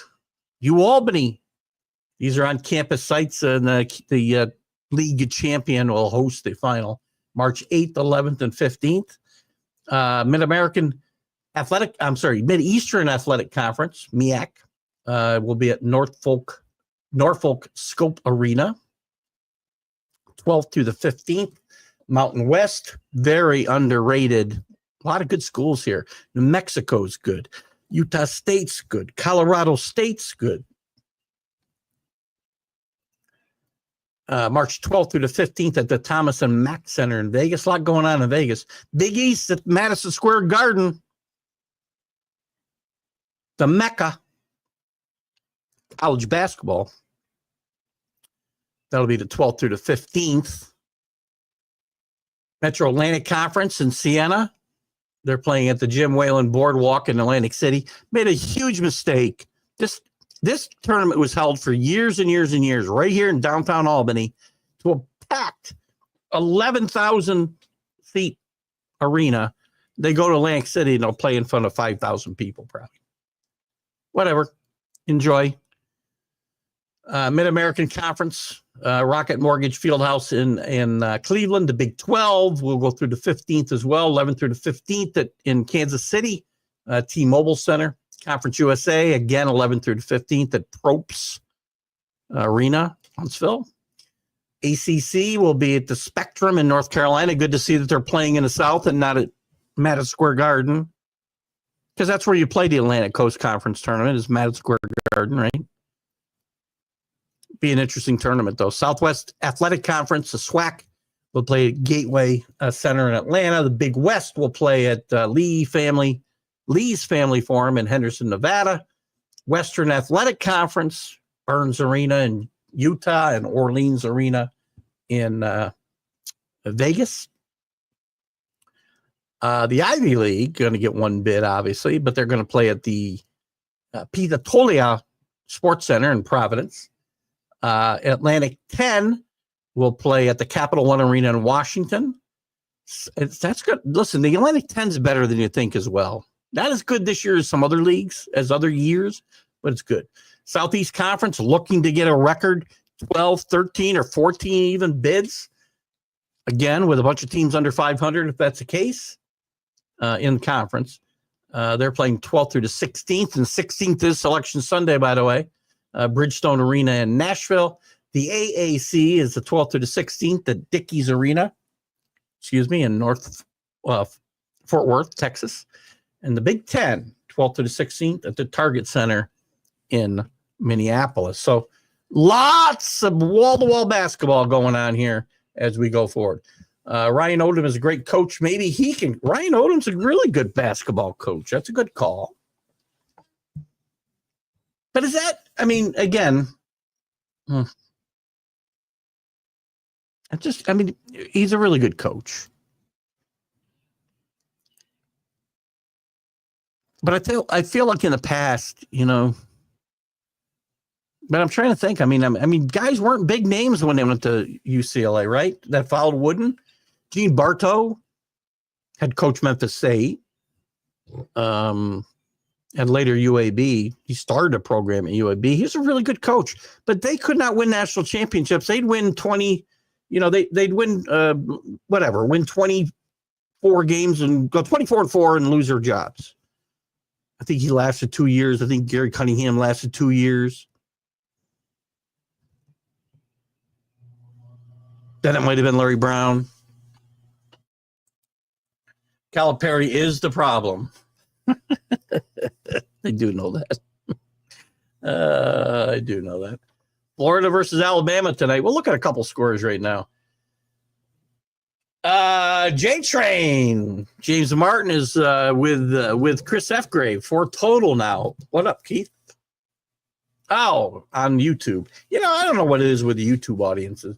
UAlbany. These are on campus sites, and the league champion will host the final, March 8th, 11th, and 15th. Mid-Eastern Athletic Conference, MEAC, will be at Norfolk Scope Arena, 12th through the 15th. Mountain West, very underrated. A lot of good schools here. New Mexico's good. Utah State's good. Colorado State's good. March 12th through the 15th at the Thomas and Mack Center in Vegas. A lot going on in Vegas. Big East at Madison Square Garden. The Mecca. College basketball. That'll be the 12th through the 15th. Metro Atlantic Conference in Siena. They're playing at the Jim Whalen Boardwalk in Atlantic City. Made a huge mistake. This tournament was held for years and years and years right here in downtown Albany to a packed 11,000 seat arena. They go to Atlantic City and they'll play in front of 5,000 people probably. Whatever. Enjoy. Mid-American Conference, Rocket Mortgage Fieldhouse in Cleveland. The Big 12 will go through the 15th as well, 11th through the 15th in Kansas City, T-Mobile Center. Conference USA, again, 11th through the 15th at Propes Arena, Huntsville. ACC will be at the Spectrum in North Carolina. Good to see that they're playing in the South and not at Madison Square Garden, because that's where you play the Atlantic Coast Conference tournament, is Madison Square Garden, right? Be an interesting tournament, though. Southwest Athletic Conference, the SWAC, will play at Gateway Center in Atlanta. The Big West will play at Lee's Family Forum in Henderson, Nevada. Western Athletic Conference, Burns Arena in Utah and Orleans Arena in Vegas. The Ivy League going to get one bid, obviously, but they're going to play at the Pita Tolia Sports Center in Providence. Atlantic 10 will play at the Capital One Arena in Washington. That's good. Listen, the Atlantic 10 is better than you think as well. Not as good this year as some other leagues, as other years, but it's good. Southeast Conference looking to get a record 12, 13, or 14 even bids. Again, with a bunch of teams under 500, if that's the case, in conference. They're playing 12th through the 16th, and 16th is Selection Sunday, by the way. Bridgestone Arena in Nashville. The AAC is the 12th through the 16th at Dickies Arena, in Fort Worth, Texas. And the Big 10, 12th through the 16th at the Target Center in Minneapolis. So lots of wall-to-wall basketball going on here as we go forward. Ryan Odom is a great coach. Maybe he can. Ryan Odom's a really good basketball coach. That's a good call. But is that, again, he's a really good coach. But I feel like in the past, But I'm trying to think. I mean, guys weren't big names when they went to UCLA, right? That followed Wooden. Gene Bartow had coached Memphis State, and later UAB. He started a program at UAB. He's a really good coach, but they could not win national championships. They'd win 20. They'd win win 24 games and go 24-4 and lose their jobs. I think he lasted 2 years. I think Gary Cunningham lasted 2 years. Then it might have been Larry Brown. Calipari is the problem. I do know that. I do know that. Florida versus Alabama tonight. We'll look at a couple scores right now. J-Train. James Martin is with Chris Fgrave. 4 total now. What up, Keith? Oh, on YouTube. I don't know what it is with the YouTube audiences.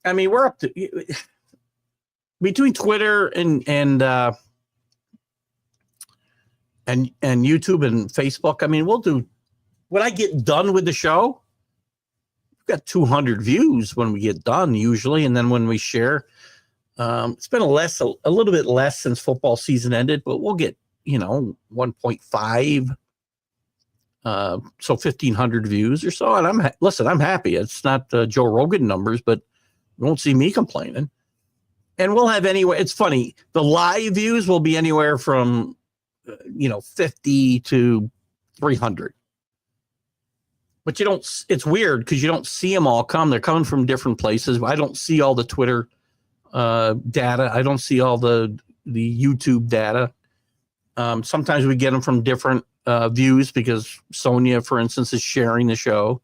I mean, we're up to between Twitter and YouTube and Facebook. I mean, we'll do when I get done with the show. We've got 200 views when we get done usually, and then when we share, it's been a little bit less since football season ended, but we'll get 1.5. So 1,500 views or so, and I'm happy. It's not Joe Rogan numbers, but you won't see me complaining. And we'll have it's funny. The live views will be anywhere from, 50 to 300. But it's weird because you don't see them all come. They're coming from different places. I don't see all the Twitter data. I don't see all the YouTube data. Sometimes we get them from different views because Sonia, for instance, is sharing the show.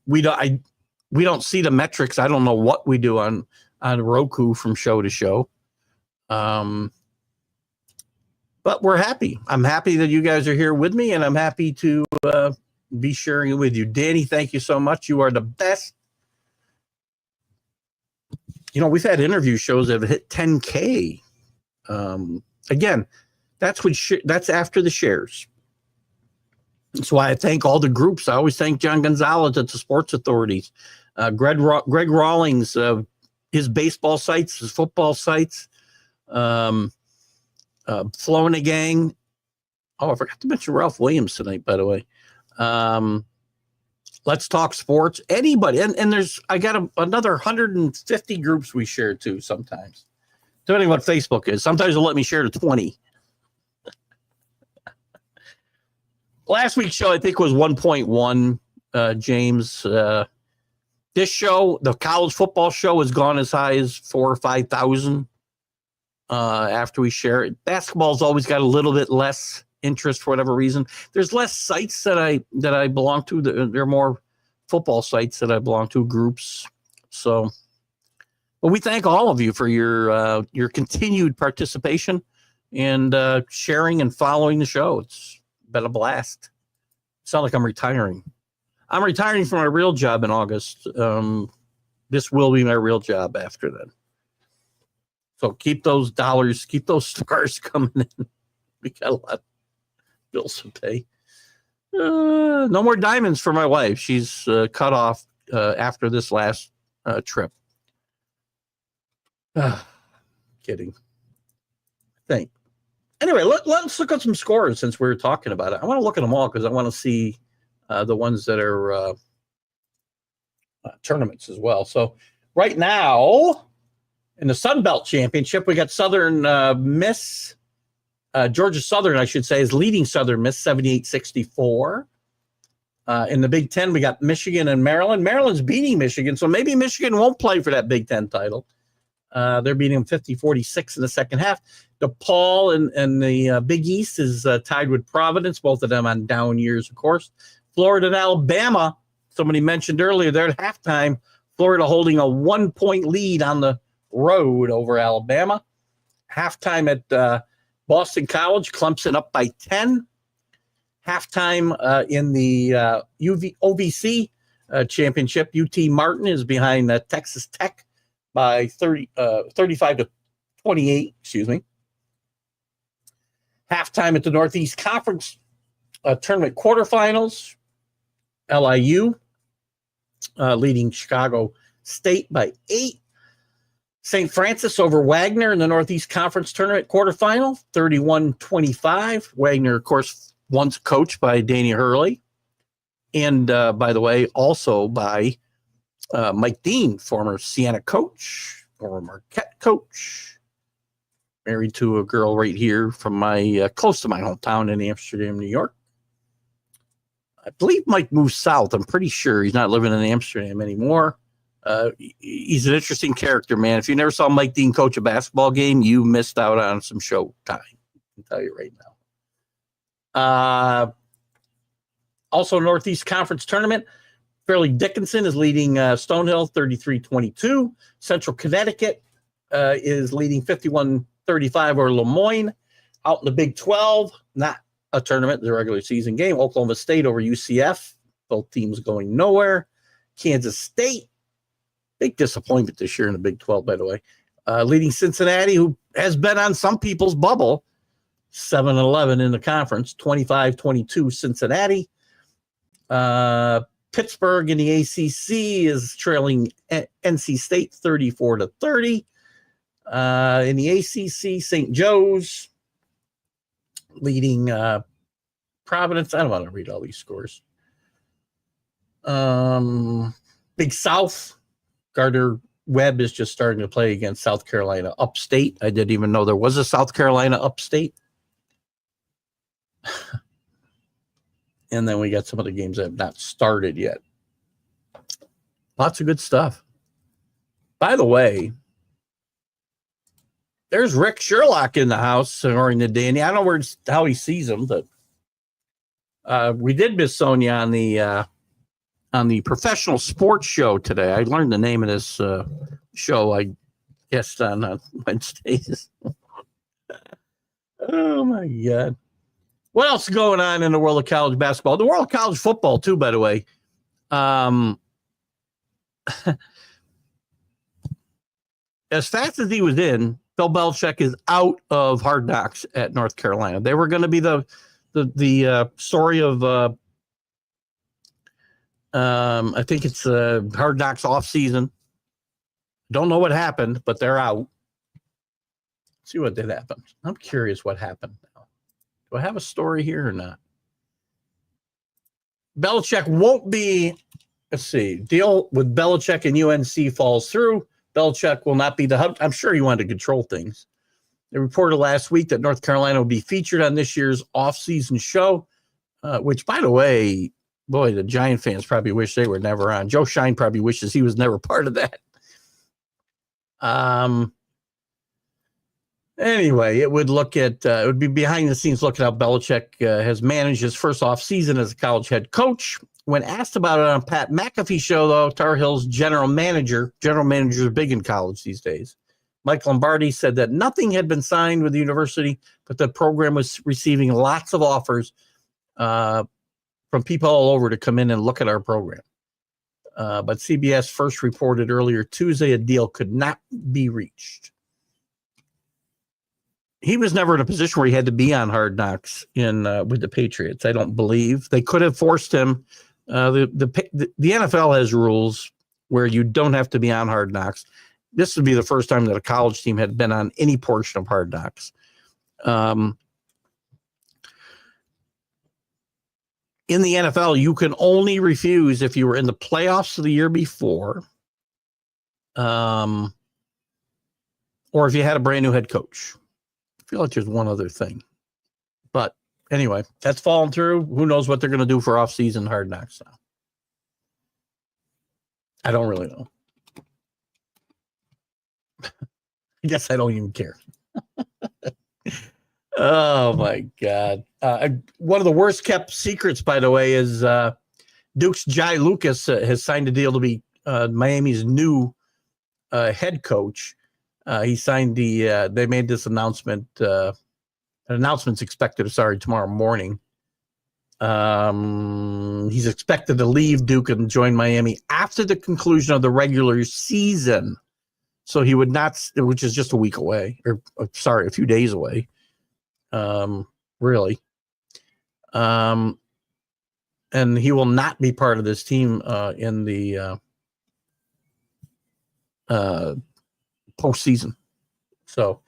We don't see the metrics. I don't know what we do on Roku from show to show. But we're happy. I'm happy that you guys are here with me, and I'm happy to be sharing it with you. Danny, thank you so much. You are the best. We've had interview shows that have hit 10K. Again, that's after the shares. That's why I thank all the groups. I always thank John Gonzalez at the Sports Authorities, Greg Rawlings, his baseball sites, his football sites, Flo and the Gang. Oh, I forgot to mention Ralph Williams tonight, by the way. Let's Talk Sports. Anybody, and I got another 150 groups we share to sometimes, depending what Facebook is. Sometimes they'll let me share to 20. Last week's show, I think, was 1.1, James. This show, the college football show, has gone as high as 4,000 or 5,000 after we share it. Basketball's always got a little bit less interest for whatever reason. There's less sites that I belong to. There are more football sites that I belong to, groups. So, but we thank all of you for your continued participation and sharing and following the show. It's been a blast. Sound like I'm retiring. I'm retiring from my real job in August. This will be my real job after that. So keep those dollars, keep those stars coming in. We got a lot of bills to pay. No more diamonds for my wife. She's cut off after this last trip. Kidding. Anyway, let's look at some scores since we were talking about it. I want to look at them all because I want to see the ones that are tournaments as well. So right now in the Sun Belt Championship, we got Southern Miss. Georgia Southern, I should say, is leading Southern Miss 78-64. In the Big Ten, we got Michigan and Maryland. Maryland's beating Michigan, so maybe Michigan won't play for that Big Ten title. They're beating them 50-46 in the second half. DePaul and the Big East is tied with Providence, both of them on down years, of course. Florida and Alabama, somebody mentioned earlier, they're at halftime. Florida holding a 1-point lead on the road over Alabama. Halftime at Boston College, Clemson up by 10. Halftime in the OVC championship, UT Martin is behind Texas Tech by 35-28, excuse me. Halftime at the Northeast Conference tournament quarterfinals, LIU leading Chicago State by 8. St. Francis over Wagner in the Northeast Conference Tournament quarterfinal, 31-25. Wagner, of course, once coached by Danny Hurley. And, by the way, also by Mike Dean, former Siena coach, former Marquette coach, married to a girl right here from my close to my hometown in Amsterdam, New York. I believe Mike moved south. I'm pretty sure he's not living in Amsterdam anymore. He's an interesting character, man. If you never saw Mike Dean coach a basketball game, you missed out on some show time. I can tell you right now. Also, Northeast Conference Tournament. Fairleigh Dickinson is leading Stonehill 33-22. Central Connecticut is leading 51-35 over Lemoyne. Out in the Big 12, not a tournament, the regular season game. Oklahoma State over UCF. Both teams going nowhere. Kansas State, big disappointment this year in the Big 12, by the way. Leading Cincinnati, who has been on some people's bubble, 7-11 in the conference, 25-22 Cincinnati. Pittsburgh in the ACC is trailing NC State 34-30. In the ACC, St. Joe's leading Providence. I don't want to read all these scores. Big South, Gardner Webb is just starting to play against South Carolina Upstate. I didn't even know there was a South Carolina Upstate. And then we got some other games that have not started yet. Lots of good stuff. By the way, there's Rick Sherlock in the house, according to Danny. I don't know how he sees him, but we did miss Sonia on the professional sports show today. I learned the name of this show I guessed on Wednesdays. Oh, my God. What else is going on in the world of college basketball? The world of college football, too, by the way. As fast as he was in, Bill Belichick is out of Hard Knocks at North Carolina. They were going to be the story of, I think it's Hard Knocks off season. Don't know what happened, but they're out. Let's see what did happen. I'm curious what happened now. Do I have a story here or not? Belichick won't be, let's see, deal with Belichick and UNC falls through. Belichick will not be the hub. I'm sure he wanted to control things. They reported last week that North Carolina will be featured on this year's off-season show, which, by the way, boy, the Giant fans probably wish they were never on. Joe Shine probably wishes he was never part of that. Anyway, it would look at it would be behind the scenes look at how Belichick has managed his first off season as a college head coach. When asked about it on Pat McAfee show, though, Tar Heels general managers are big in college these days. Mike Lombardi said that nothing had been signed with the university, but the program was receiving lots of offers from people all over to come in and look at our program. But CBS first reported earlier Tuesday a deal could not be reached. He was never in a position where he had to be on Hard Knocks with the Patriots. I don't believe they could have forced him. The NFL has rules where you don't have to be on Hard Knocks. This would be the first time that a college team had been on any portion of Hard Knocks. In the NFL, you can only refuse if you were in the playoffs of the year before, or if you had a brand new head coach. I feel like there's one other thing. But anyway, that's fallen through. Who knows what they're going to do for off-season Hard Knocks now. I don't really know. I guess I don't even care. Oh, my God. One of the worst kept secrets, by the way, is Duke's Jai Lucas has signed a deal to be Miami's new head coach. He signed they made this announcement. An announcement's expected, tomorrow morning. He's expected to leave Duke and join Miami after the conclusion of the regular season. So he would not, which is just a week away, a few days away. Really. and he will not be part of this team in the postseason. So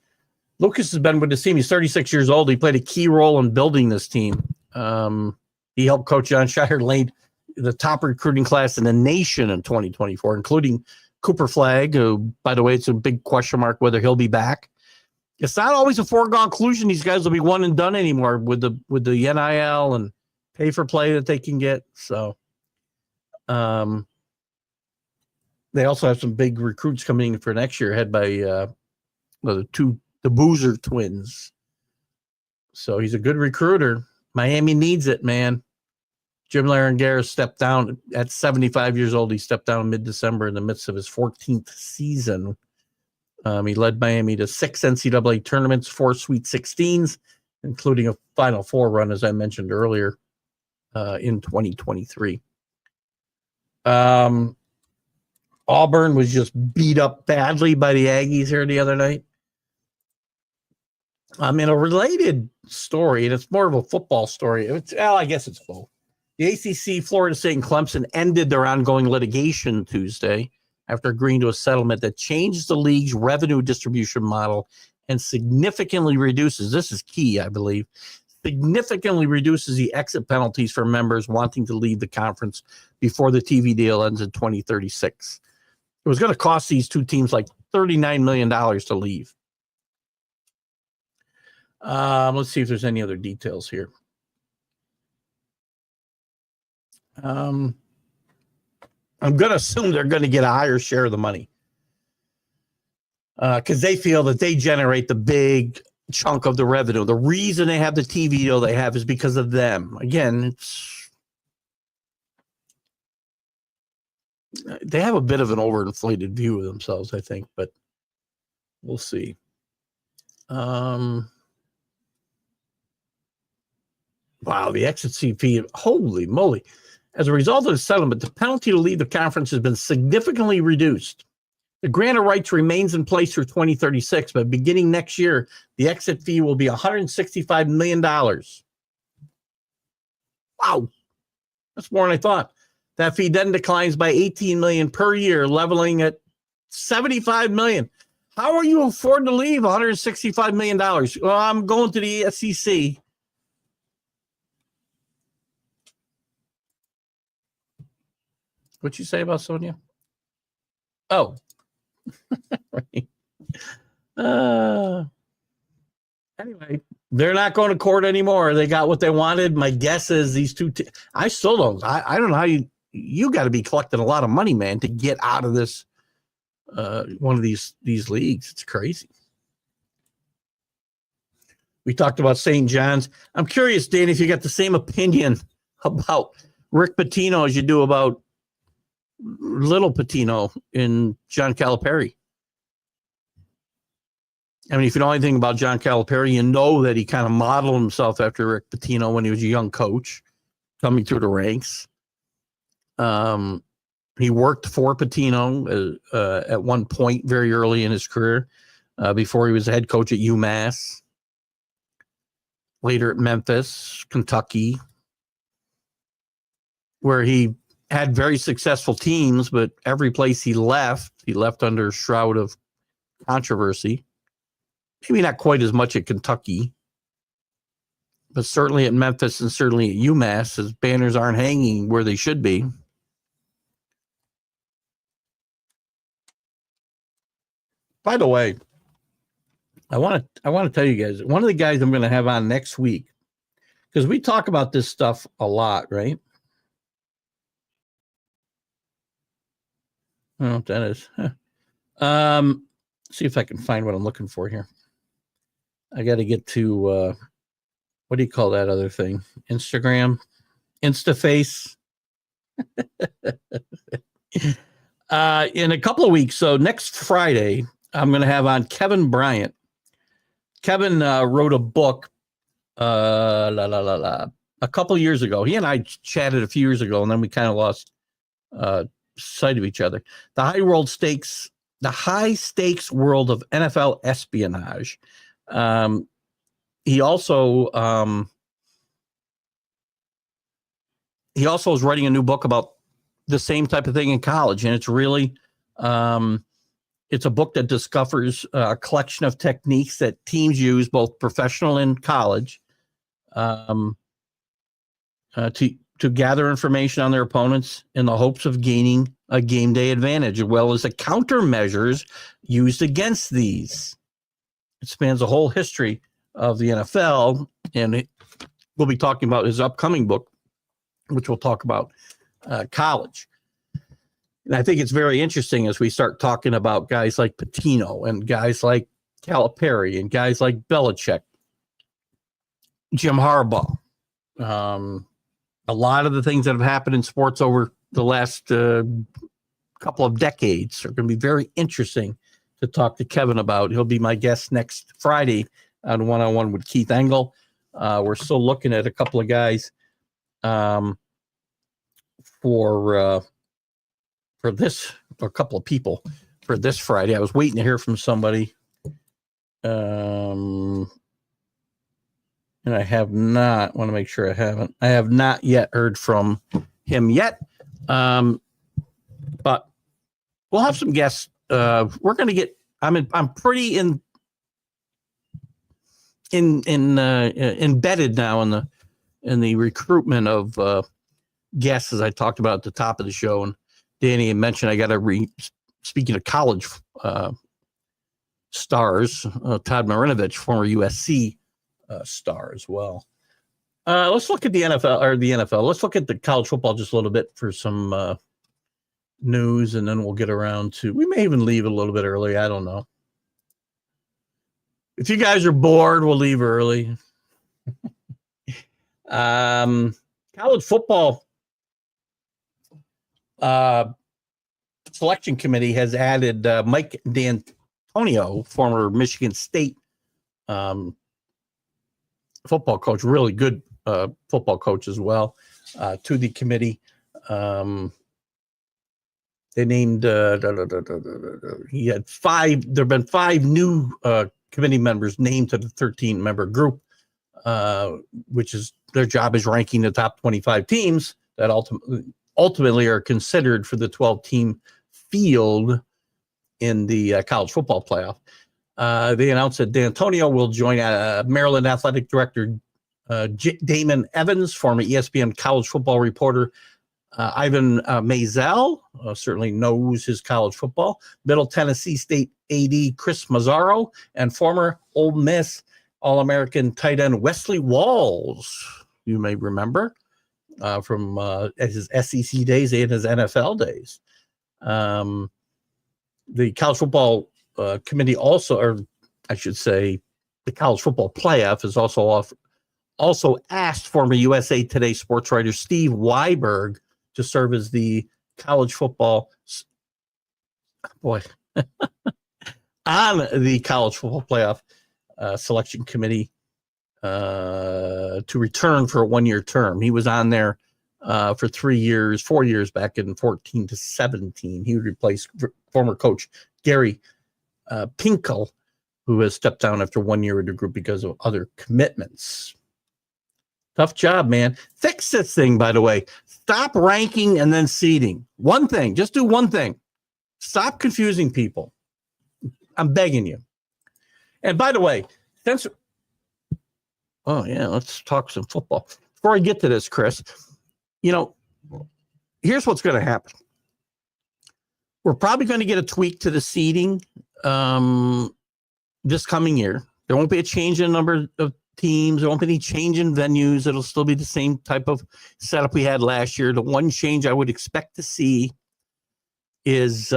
Lucas has been with this team. He's 36 years old. He played a key role in building this team. He helped Coach John Shire lead the top recruiting class in the nation in 2024, including Cooper Flagg, who, by the way, it's a big question mark whether he'll be back. It's not always a foregone conclusion these guys will be one and done anymore with the NIL and pay for play that they can get. So they also have some big recruits coming in for next year, head by the Boozer twins. So he's a good recruiter. Miami needs it, man. Jim Larangera stepped down at 75 years old. He stepped down mid-December in the midst of his 14th season. He led Miami to 6 NCAA tournaments, 4 Sweet 16s, including a Final Four run, as I mentioned earlier, in 2023. Auburn was just beat up badly by the Aggies here the other night. In a related story, and it's more of a football story. I guess it's both. The ACC, Florida State, and Clemson ended their ongoing litigation Tuesday after agreeing to a settlement that changed the league's revenue distribution model and significantly reduces, this is key, I believe, significantly reduces the exit penalties for members wanting to leave the conference before the TV deal ends in 2036. It was going to cost these two teams like $39 million to leave. Let's see if there's any other details here. I'm going to assume they're going to get a higher share of the money because they feel that they generate the big chunk of the revenue. The reason they have the TV deal they have is because of them. Again, they have a bit of an overinflated view of themselves, I think, but we'll see. Wow, the exit fee, holy moly. As a result of the settlement, the penalty to leave the conference has been significantly reduced. The grant of rights remains in place through 2036, but beginning next year, the exit fee will be $165 million. Wow. That's more than I thought. That fee then declines by $18 million per year, leveling at $75 million. How are you affording to leave $165 million? Well, I'm going to the SEC. What'd you say about Sonia? Oh. Right. Anyway, they're not going to court anymore. They got what they wanted. My guess is these two. I still don't. I don't know how you got to be collecting a lot of money, man, to get out of this. One of these leagues. It's crazy. We talked about St. John's. I'm curious, Dan, if you got the same opinion about Rick Pitino as you do about Little Pitino in John Calipari. I mean, if you know anything about John Calipari, you know that he kind of modeled himself after Rick Pitino when he was a young coach coming through the ranks. He worked for Pitino at one point very early in his career before he was the head coach at UMass. Later at Memphis, Kentucky, where he had very successful teams, but every place he left under a shroud of controversy. Maybe not quite as much at Kentucky, but certainly at Memphis and certainly at UMass, his banners aren't hanging where they should be. By the way, I want to tell you guys, one of the guys I'm going to have on next week, because we talk about this stuff a lot, right? Oh, that is. See if I can find what I'm looking for here. I got to get to what do you call that other thing? Instagram, Instaface. In a couple of weeks, so next Friday, I'm going to have on Kevin Bryant. Kevin wrote a book a couple of years ago. He and I chatted a few years ago, and then we kind of lost sight of each other. The high stakes world of NFL espionage. He also he also is writing a new book about the same type of thing in college. And it's really, it's a book that discovers a collection of techniques that teams use, both professional and college, to gather information on their opponents in the hopes of gaining a game day advantage, as well as the countermeasures used against these. It spans the whole history of the NFL, and we'll be talking about his upcoming book, which we'll talk about college. And I think it's very interesting as we start talking about guys like Pitino and guys like Calipari and guys like Belichick, Jim Harbaugh. A lot of the things that have happened in sports over the last couple of decades are going to be very interesting to talk to Kevin about. He'll be my guest next Friday on One-on-One with Keith Engle. We're still looking at a couple of guys for this, or a couple of people for this Friday. I was waiting to hear from somebody. And I have not, want to make sure I have not yet heard from him yet. But we'll have some guests. We're going to get, I'm pretty embedded now in the recruitment of guests, as I talked about at the top of the show. And Danny had mentioned, I got to speaking of college stars, Todd Marinovich, former USC star as well. Let's look at the NFL. Let's look at the college football just a little bit for some news, and then we'll get around to, we may even leave a little bit early. I don't know. If you guys are bored, we'll leave early. College football selection committee has added Mike D'Antonio, former Michigan State football coach, really good football coach as well, to the committee. They named he had five. There have been 5 new committee members named to the 13-member group, which is their job is ranking the top 25 teams that ultimately are considered for the 12-team field in the college football playoff. They announced that D'Antonio will join Maryland Athletic Director Damon Evans, former ESPN college football reporter Ivan Maisel, certainly knows his college football, Middle Tennessee State AD Chris Mazzaro, and former Ole Miss All-American tight end Wesley Walls, you may remember from his SEC days and his NFL days. The college football committee also, or I should say, the college football playoff is also asked former USA Today sports writer Steve Weiberg to serve as the college football on the college football playoff selection committee to return for a 1-year term. He was on there for 4 years back in 14 to 17. He would replace former coach Gary Pinkel, who has stepped down after 1 year with the group because of other commitments. Tough job, man. Fix this thing, by the way. Stop ranking and then seeding. One thing. Just do one thing. Stop confusing people. I'm begging you. And by the way, let's talk some football. Before I get to this, Chris, here's what's going to happen. We're probably going to get a tweak to the seeding this coming year. There won't be a change in number of teams. There won't be any change in venues. It'll still be the same type of setup we had last year. The one change I would expect to see is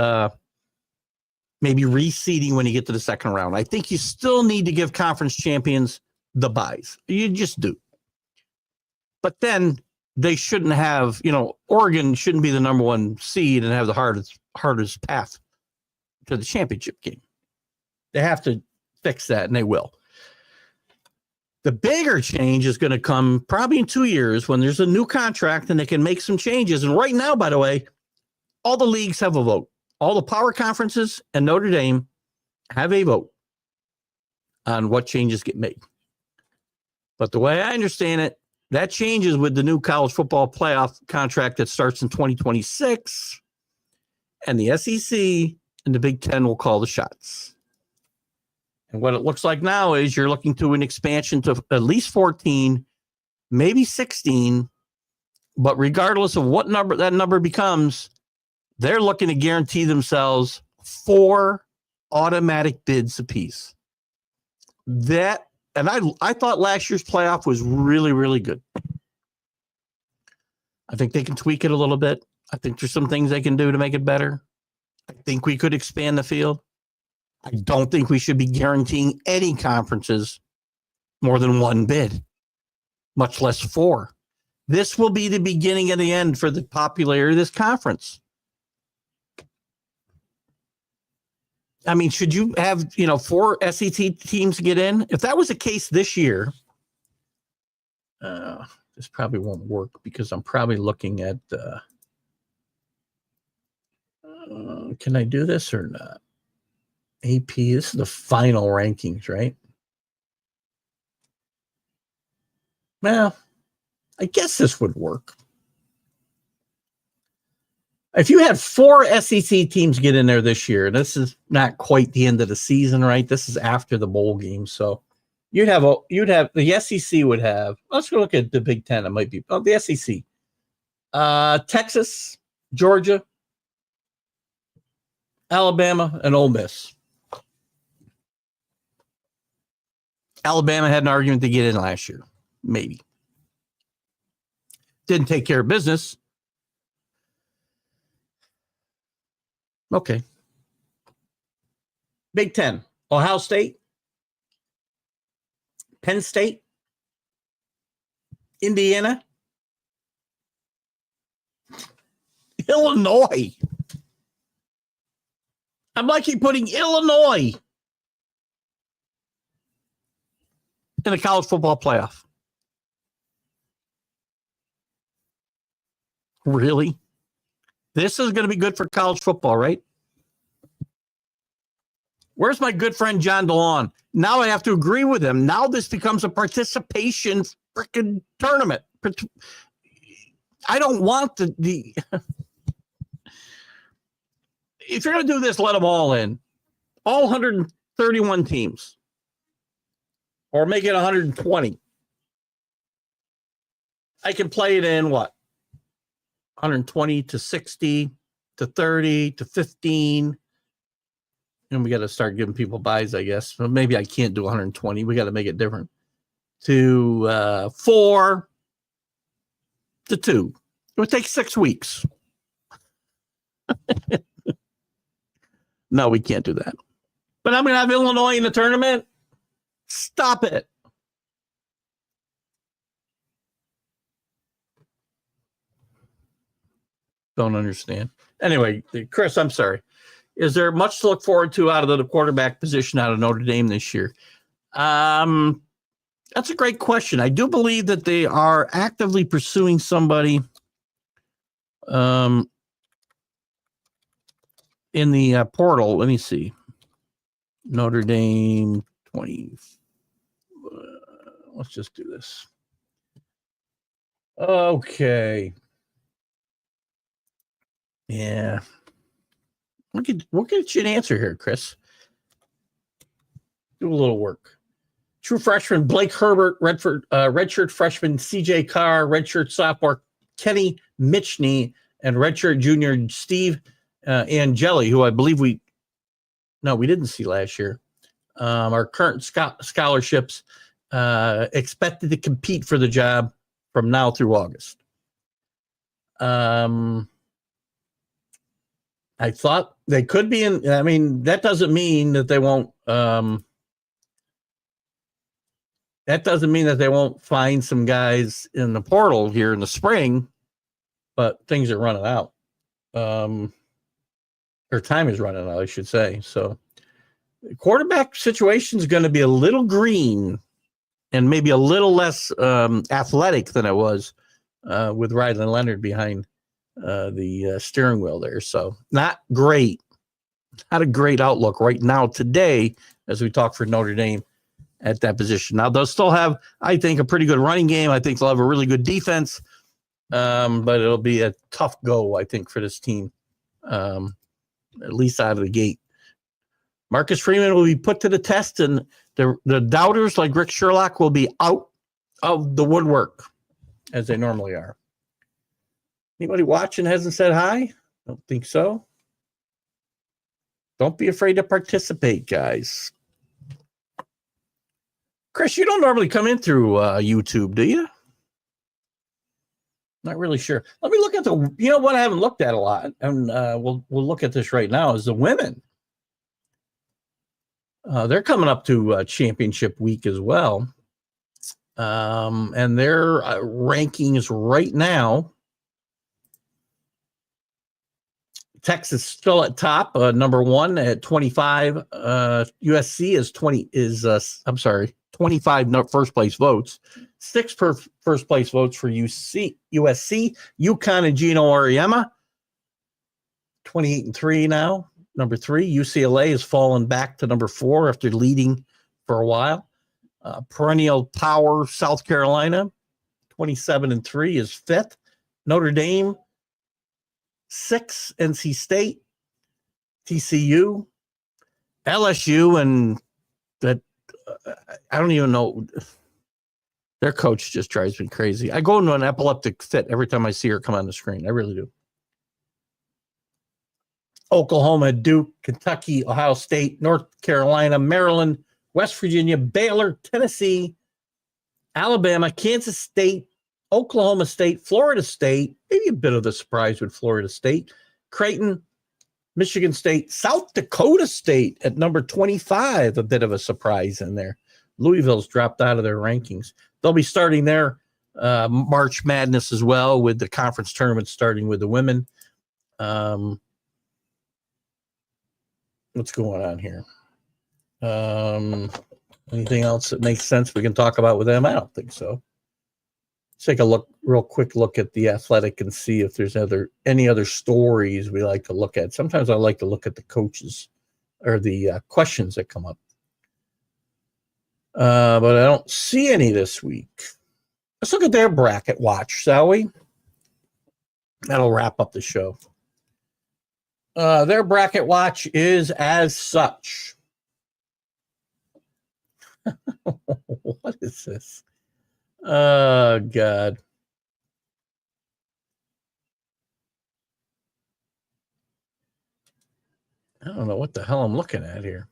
maybe reseeding when you get to the second round. I think you still need to give conference champions the buys. You just do. But then they shouldn't have, Oregon shouldn't be the number 1 seed and have the hardest path to the championship game. They have to fix that, and they will. The bigger change is going to come probably in 2 years when there's a new contract and they can make some changes. And right now, by the way, all the leagues have a vote. All the power conferences and Notre Dame have a vote on what changes get made. But the way I understand it, That changes with the new college football playoff contract that starts in 2026. And the SEC and the Big Ten will call the shots. And what it looks like now is you're looking to an expansion to at least 14, maybe 16. But regardless of what number that number becomes, they're looking to guarantee themselves 4 automatic bids apiece. That, and I thought last year's playoff was really, really good. I think they can tweak it a little bit. I think there's some things they can do to make it better. I think we could expand the field. I don't think we should be guaranteeing any conferences more than 1 bid, much less 4. This will be the beginning of the end for the popularity of this conference. I mean, should you have, 4 SEC teams get in? If that was the case this year, this probably won't work because I'm probably looking at, can I do this or not? AP, this is the final rankings, right? Well, I guess this would work. If you had 4 SEC teams get in there this year, this is not quite the end of the season, right? This is after the bowl game. So you'd have the SEC would have, let's go look at the Big Ten. It might be the SEC. Texas, Georgia, Alabama, and Ole Miss. Alabama had an argument to get in last year. Maybe. Didn't take care of business. Okay. Big Ten. Ohio State. Penn State. Indiana. Illinois. I'm liking putting Illinois in the college football playoff. Really? This is going to be good for college football, right? Where's my good friend John DeLon? Now I have to agree with him. Now this becomes a participation freaking tournament. I don't want the if you're going to do this, let them all in. All 131 teams. Or make it 120. I can play it in what? 120 to 60 to 30 to 15. And we got to start giving people buys, I guess. Well, maybe I can't do 120. We got to make it different. To 4 to 2. It would take 6 weeks. No, we can't do that. But I'm going to have Illinois in the tournament. Stop it. Don't understand. Anyway, Chris, I'm sorry. Is there much to look forward to out of the quarterback position out of Notre Dame this year? That's a great question. I do believe that they are actively pursuing somebody in the portal. Let me see. Notre Dame 20. Let's just do this. Okay. Yeah. We'll get you an answer here, Chris. Do a little work. True freshman Blake Herbert, redshirt freshman CJ Carr, redshirt sophomore Kenny Mitchney, and redshirt junior Steve Angeli, who I believe we didn't see last year. Our current scholarships expected to compete for the job from now through August. I thought they could be in. I mean, that doesn't mean that they won't. That doesn't mean that they won't find some guys in the portal here in the spring, but things are running out. Or time is running out, I should say. So the quarterback situation is going to be a little green and maybe a little less athletic than it was with Rylan Leonard behind the steering wheel there. So not great. Not a great outlook right now today as we talk for Notre Dame at that position. Now they'll still have, I think, a pretty good running game. I think they'll have a really good defense, but it'll be a tough go, I think, for this team, at least out of the gate. Marcus Freeman will be put to the test, and the doubters like Rick Sherlock will be out of the woodwork as they normally are. Anybody watching hasn't said hi? Don't think so. Don't be afraid to participate, guys. Chris, you don't normally come in through YouTube, do you? Not really sure. Let me look at you know what I haven't looked at a lot, and we'll look at this right now, is the women. They're coming up to championship week as well. And their rankings right now, Texas still at top, number 1 at 25. USC is 25 first place votes. 6 first place votes for USC. UConn and Gino Auriemma, 28-3 now. Number 3, UCLA has fallen back to number 4 after leading for a while. Perennial power South Carolina, 27-3 is 5th. Notre Dame, 6. NC State, TCU, LSU, and that I don't even know. Their coach just drives me crazy. I go into an epileptic fit every time I see her come on the screen. I really do. Oklahoma, Duke, Kentucky, Ohio State, North Carolina, Maryland, West Virginia, Baylor, Tennessee, Alabama, Kansas State, Oklahoma State, Florida State, maybe a bit of a surprise with Florida State, Creighton, Michigan State, South Dakota State at number 25, a bit of a surprise in there. Louisville's dropped out of their rankings. They'll be starting their March Madness as well, with the conference tournament starting with the women. What's going on here? Anything else that makes sense we can talk about with them? I don't think so. Let's take a real quick look at the Athletic and see if there's any other stories we like to look at. Sometimes I like to look at the coaches or the questions that come up. But I don't see any this week. Let's look at their bracket watch, shall we? That'll wrap up the show. Their bracket watch is as such. What is this? Oh, God. I don't know what the hell I'm looking at here.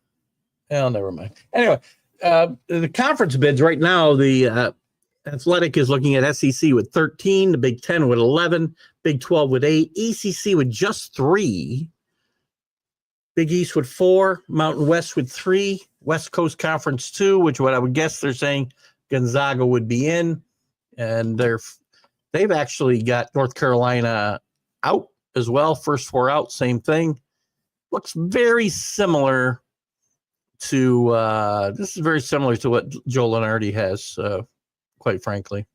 Oh, never mind. Anyway, the conference bids right now, the Athletic is looking at SEC with 13, the Big 10 with 11, Big 12 with 8, ECC with just 3, Big East with 4, Mountain West with 3, West Coast Conference 2, which what I would guess they're saying Gonzaga would be in, and they've actually got North Carolina out as well. First 4 out, same thing. Looks very similar to this is very similar to what Joe Lunardi has, quite frankly.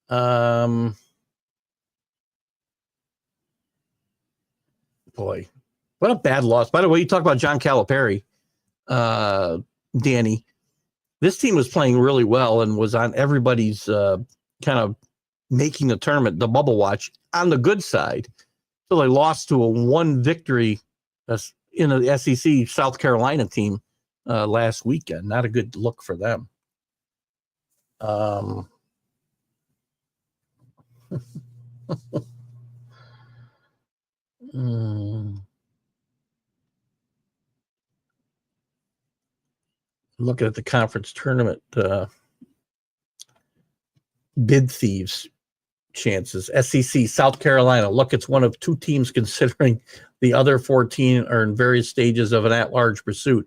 Boy, what a bad loss. By the way, you talk about John Calipari, Danny. This team was playing really well and was on everybody's kind of making the tournament, the bubble watch, on the good side. So they lost to a 1 victory in the SEC South Carolina team last weekend. Not a good look for them. Looking at the conference tournament bid thieves chances. SEC, South Carolina. Look, it's one of 2 teams considering the other 14 are in various stages of an at-large pursuit.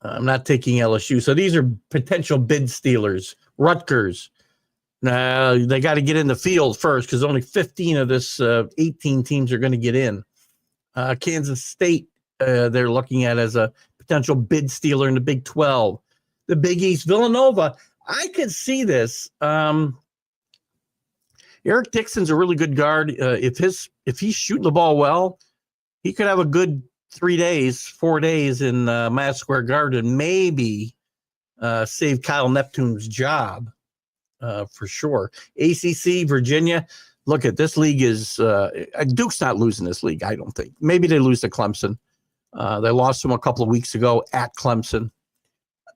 I'm not taking LSU. So these are potential bid stealers. Rutgers. Now, they got to get in the field first because only 15 of this 18 teams are going to get in. Kansas State, they're looking at as a potential bid stealer in the Big 12. The Big East, Villanova. I could see this. Eric Dixon's a really good guard. If he's shooting the ball well, he could have a good 4 days in Madison Square Garden, maybe save Kyle Neptune's job for sure. ACC, Virginia. Look at this league is Duke's not losing this league, I don't think. Maybe they lose to Clemson. They lost them a couple of weeks ago at Clemson.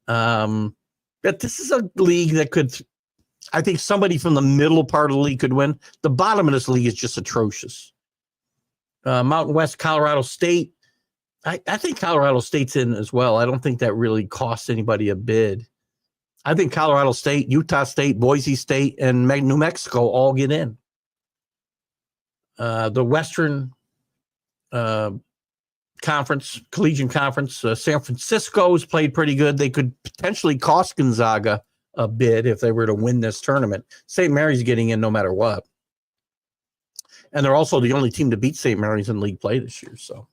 But this is a league that could, I think somebody from the middle part of the league could win. The bottom of this league is just atrocious. Mountain West, Colorado State. I think Colorado State's in as well. I don't think that really costs anybody a bid. I think Colorado State, Utah State, Boise State, and New Mexico all get in. The Western Conference, Collegiate Conference, San Francisco's played pretty good. They could potentially cost Gonzaga a bid if they were to win this tournament. St. Mary's getting in no matter what. And they're also the only team to beat St. Mary's in league play this year. So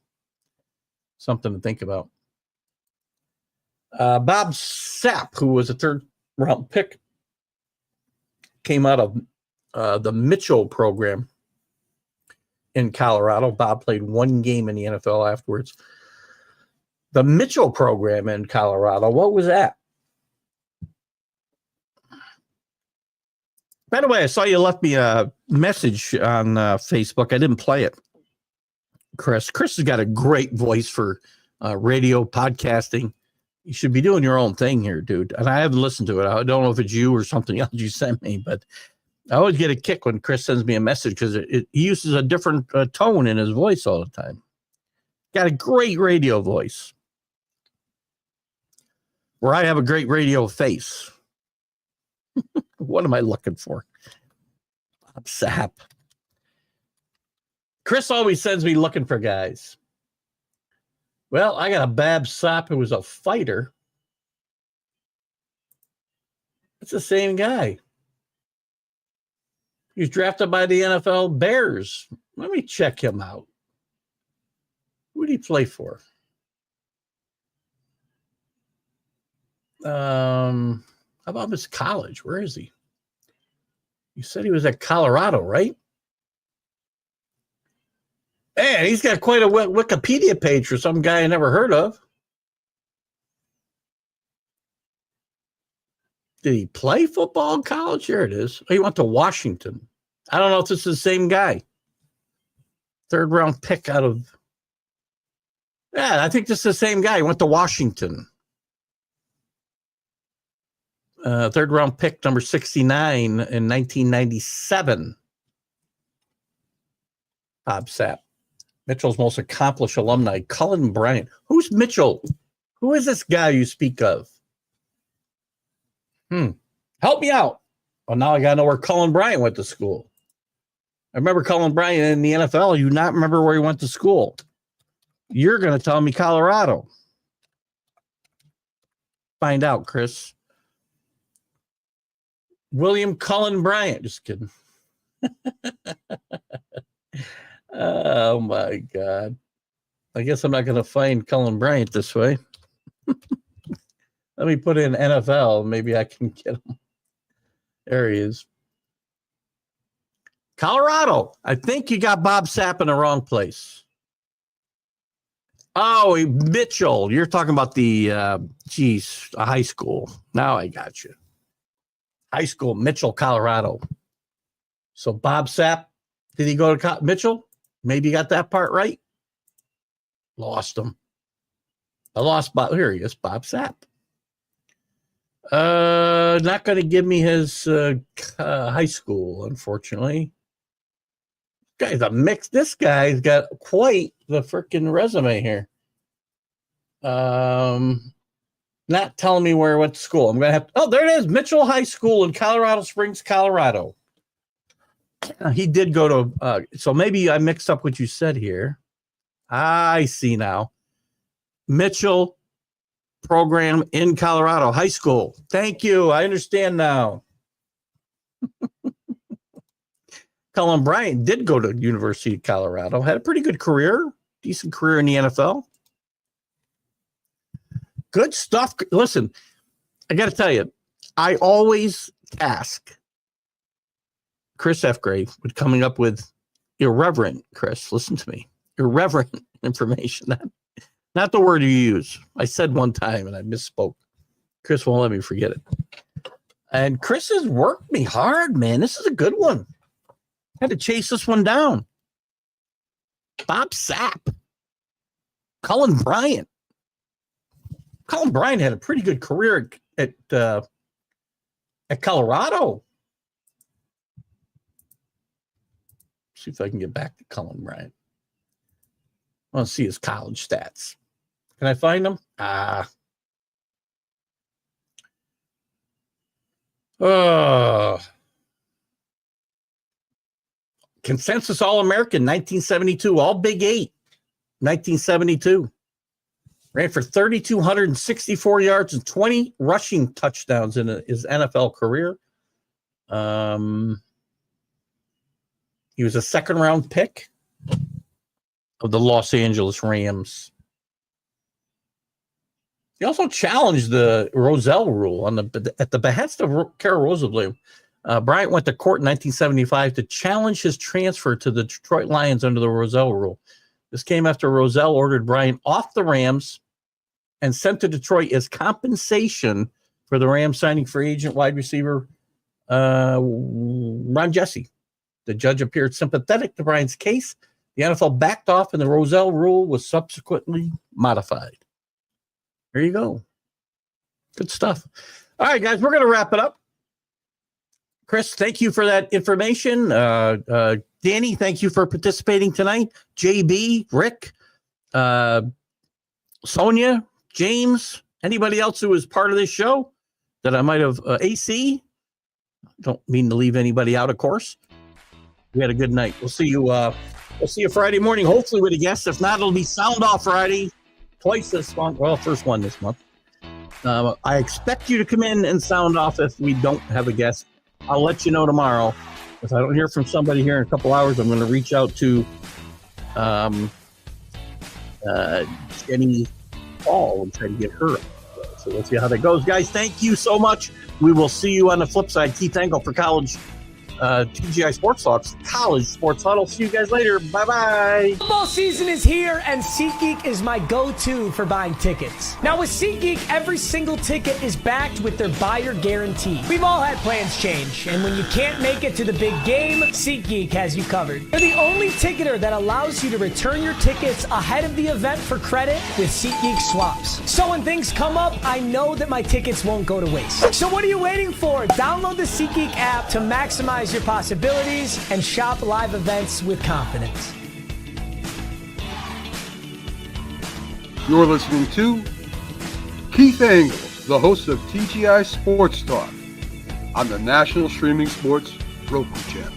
something to think about. Bob Sapp, who was a third-round pick, came out of the Mitchell program in Colorado. Bob played one game in the NFL afterwards. The Mitchell program in Colorado, what was that? By the way, I saw you left me a message on Facebook. I didn't play it. Chris has got a great voice for radio, podcasting. You should be doing your own thing here, dude. And I haven't listened to it. I don't know if it's you or something else you sent me, but I always get a kick when Chris sends me a message because he uses a different tone in his voice all the time. Got a great radio voice. Where I have a great radio face. What am I looking for? Bob Sapp. Chris always sends me looking for guys. Well, I got a Bob Sapp who was a fighter. It's the same guy. He was drafted by the NFL Bears. Let me check him out. Who did he play for? How about his college? Where is he? You said he was at Colorado, right? Man, he's got quite a Wikipedia page for some guy I never heard of. Did he play football in college? Here it is. He went to Washington. I don't know if this is the same guy. Third round pick out of... Yeah, I think this is the same guy. He went to Washington. Third round pick, number 69 in 1997. Bob Sapp. Mitchell's most accomplished alumni, Cullen Bryant. Who's Mitchell? Who is this guy you speak of? Help me out. Well, now I got to know where Cullen Bryant went to school. I remember Cullen Bryant in the NFL. You not remember where he went to school. You're going to tell me Colorado. Find out, Chris. William Cullen Bryant. Just kidding. Oh, my God. I guess I'm not going to find Cullen Bryant this way. Let me put in NFL. Maybe I can get him. There he is. Colorado. I think you got Bob Sapp in the wrong place. Oh, Mitchell. You're talking about the, a high school. Now I got you. High school, Mitchell, Colorado. So Bob Sapp, did he go to Mitchell? Maybe you got that part right. Lost him. I lost Bob. Here he is, Bob Sapp. Not going to give me his high school, unfortunately. Guy's a mix. This guy's got quite the freaking resume here. Not telling me where he went to school. I'm going to have to, oh, there it is. Mitchell High School in Colorado Springs, Colorado. He did go to, so maybe I mixed up what you said here. I see now. Mitchell program in Colorado High School. Thank you. I understand now. Cullen Bryant did go to University of Colorado. Had a pretty good career. Decent career in the NFL. Good stuff. Listen, I got to tell you, I always task Chris F. Grave with coming up with irreverent, Chris, listen to me, irreverent information. Not the word you use. I said one time and I misspoke. Chris won't let me forget it. And Chris has worked me hard, man. This is a good one. Had to chase this one down. Bob Sapp. Cullen Bryant. Cullen Bryant had a pretty good career at Colorado. See if I can get back to Cullen Bryant. I want to see his college stats. Can I find them? Consensus All-American, 1972. All Big Eight, 1972. Ran for 3,264 yards and 20 rushing touchdowns in his NFL career. He was a second-round pick of the Los Angeles Rams. He also challenged the Rozelle rule at the behest of Carol Rosenbloom. Bryant went to court in 1975 to challenge his transfer to the Detroit Lions under the Rozelle rule. This came after Rozelle ordered Bryant off the Rams and sent to Detroit as compensation for the Rams signing free agent wide receiver Ron Jesse. The judge appeared sympathetic to Bryant's case. The NFL backed off and the Rozelle rule was subsequently modified. There you go. Good stuff. All right, guys, we're going to wrap it up. Chris, thank you for that information. Danny, thank you for participating tonight. JB, Rick, Sonia, James, anybody else who was part of this show that I might have, AC, don't mean to leave anybody out, of course. We had a good night. We'll see you Friday morning, hopefully with a guest. If not, it'll be Sound Off Friday, twice this month. Well, first one this month. I expect you to come in and sound off if we don't have a guest. I'll let you know tomorrow. If I don't hear from somebody here in a couple hours, I'm going to reach out to Jenny Paul and try to get her. So let's see how that goes. Guys, thank you so much. We will see you on the flip side. Keith Engle for College TGI Sports Talks, College Sports Huddle. See you guys later. Bye-bye. Football season is here, and SeatGeek is my go-to for buying tickets. Now, with SeatGeek, every single ticket is backed with their buyer guarantee. We've all had plans change, and when you can't make it to the big game, SeatGeek has you covered. They're the only ticketer that allows you to return your tickets ahead of the event for credit with SeatGeek swaps. So when things come up, I know that my tickets won't go to waste. So what are you waiting for? Download the SeatGeek app to maximize your possibilities and shop live events with confidence. You're listening to Keith Engle, the host of TGI Sports Talk on the National Streaming Sports Roku channel.